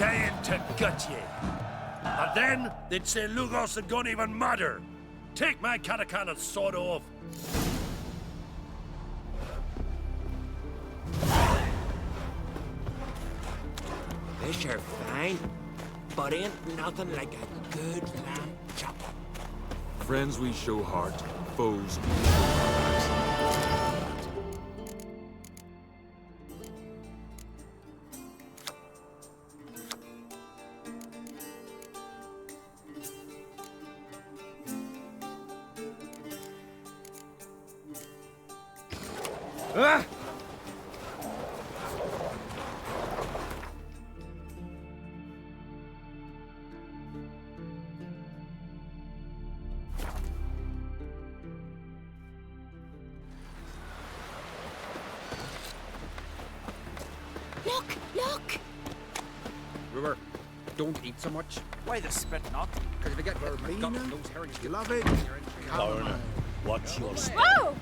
saying to gut ye. And then they'd say Lugos had gone even madder. Take my Catacanas sword off. This you're fine, but ain't nothing like a good lamb chop. Friends we show heart, foes. Ah! Look! Look! Brewer, don't eat so much. Why the spit not? Because if you get got those herrings, you love it. Lorna, watch your step. Whoa!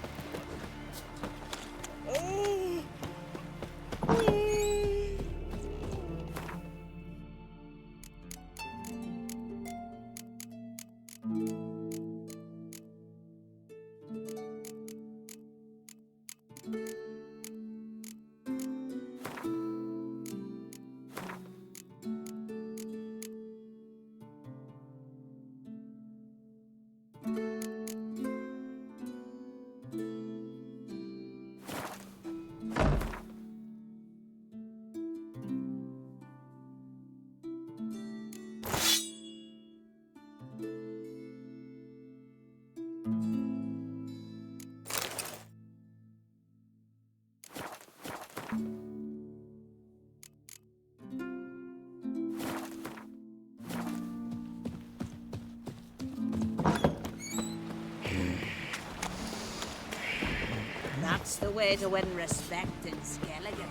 That's the way to win respect in Skellige.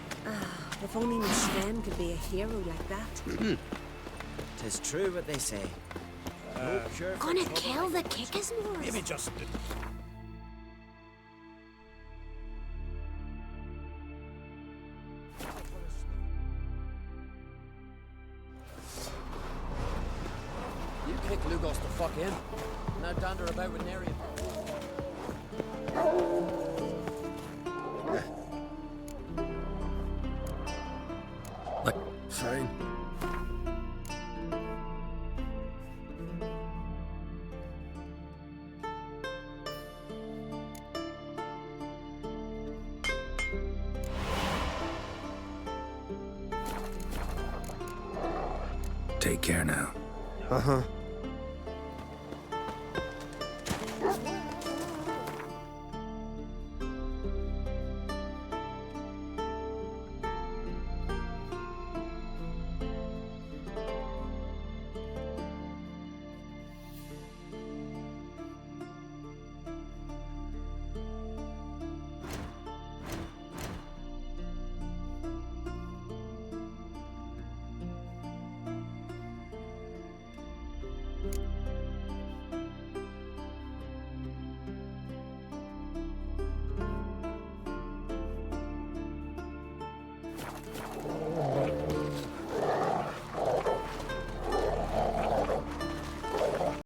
If only my Sven could be a hero like that. Tis true what they say. No cure for Gonna trouble kill like the Kickismores. Maybe just... You kick Lugos the fuck in. Now dander about with Nerian. Fine. Take care now. Uh-huh.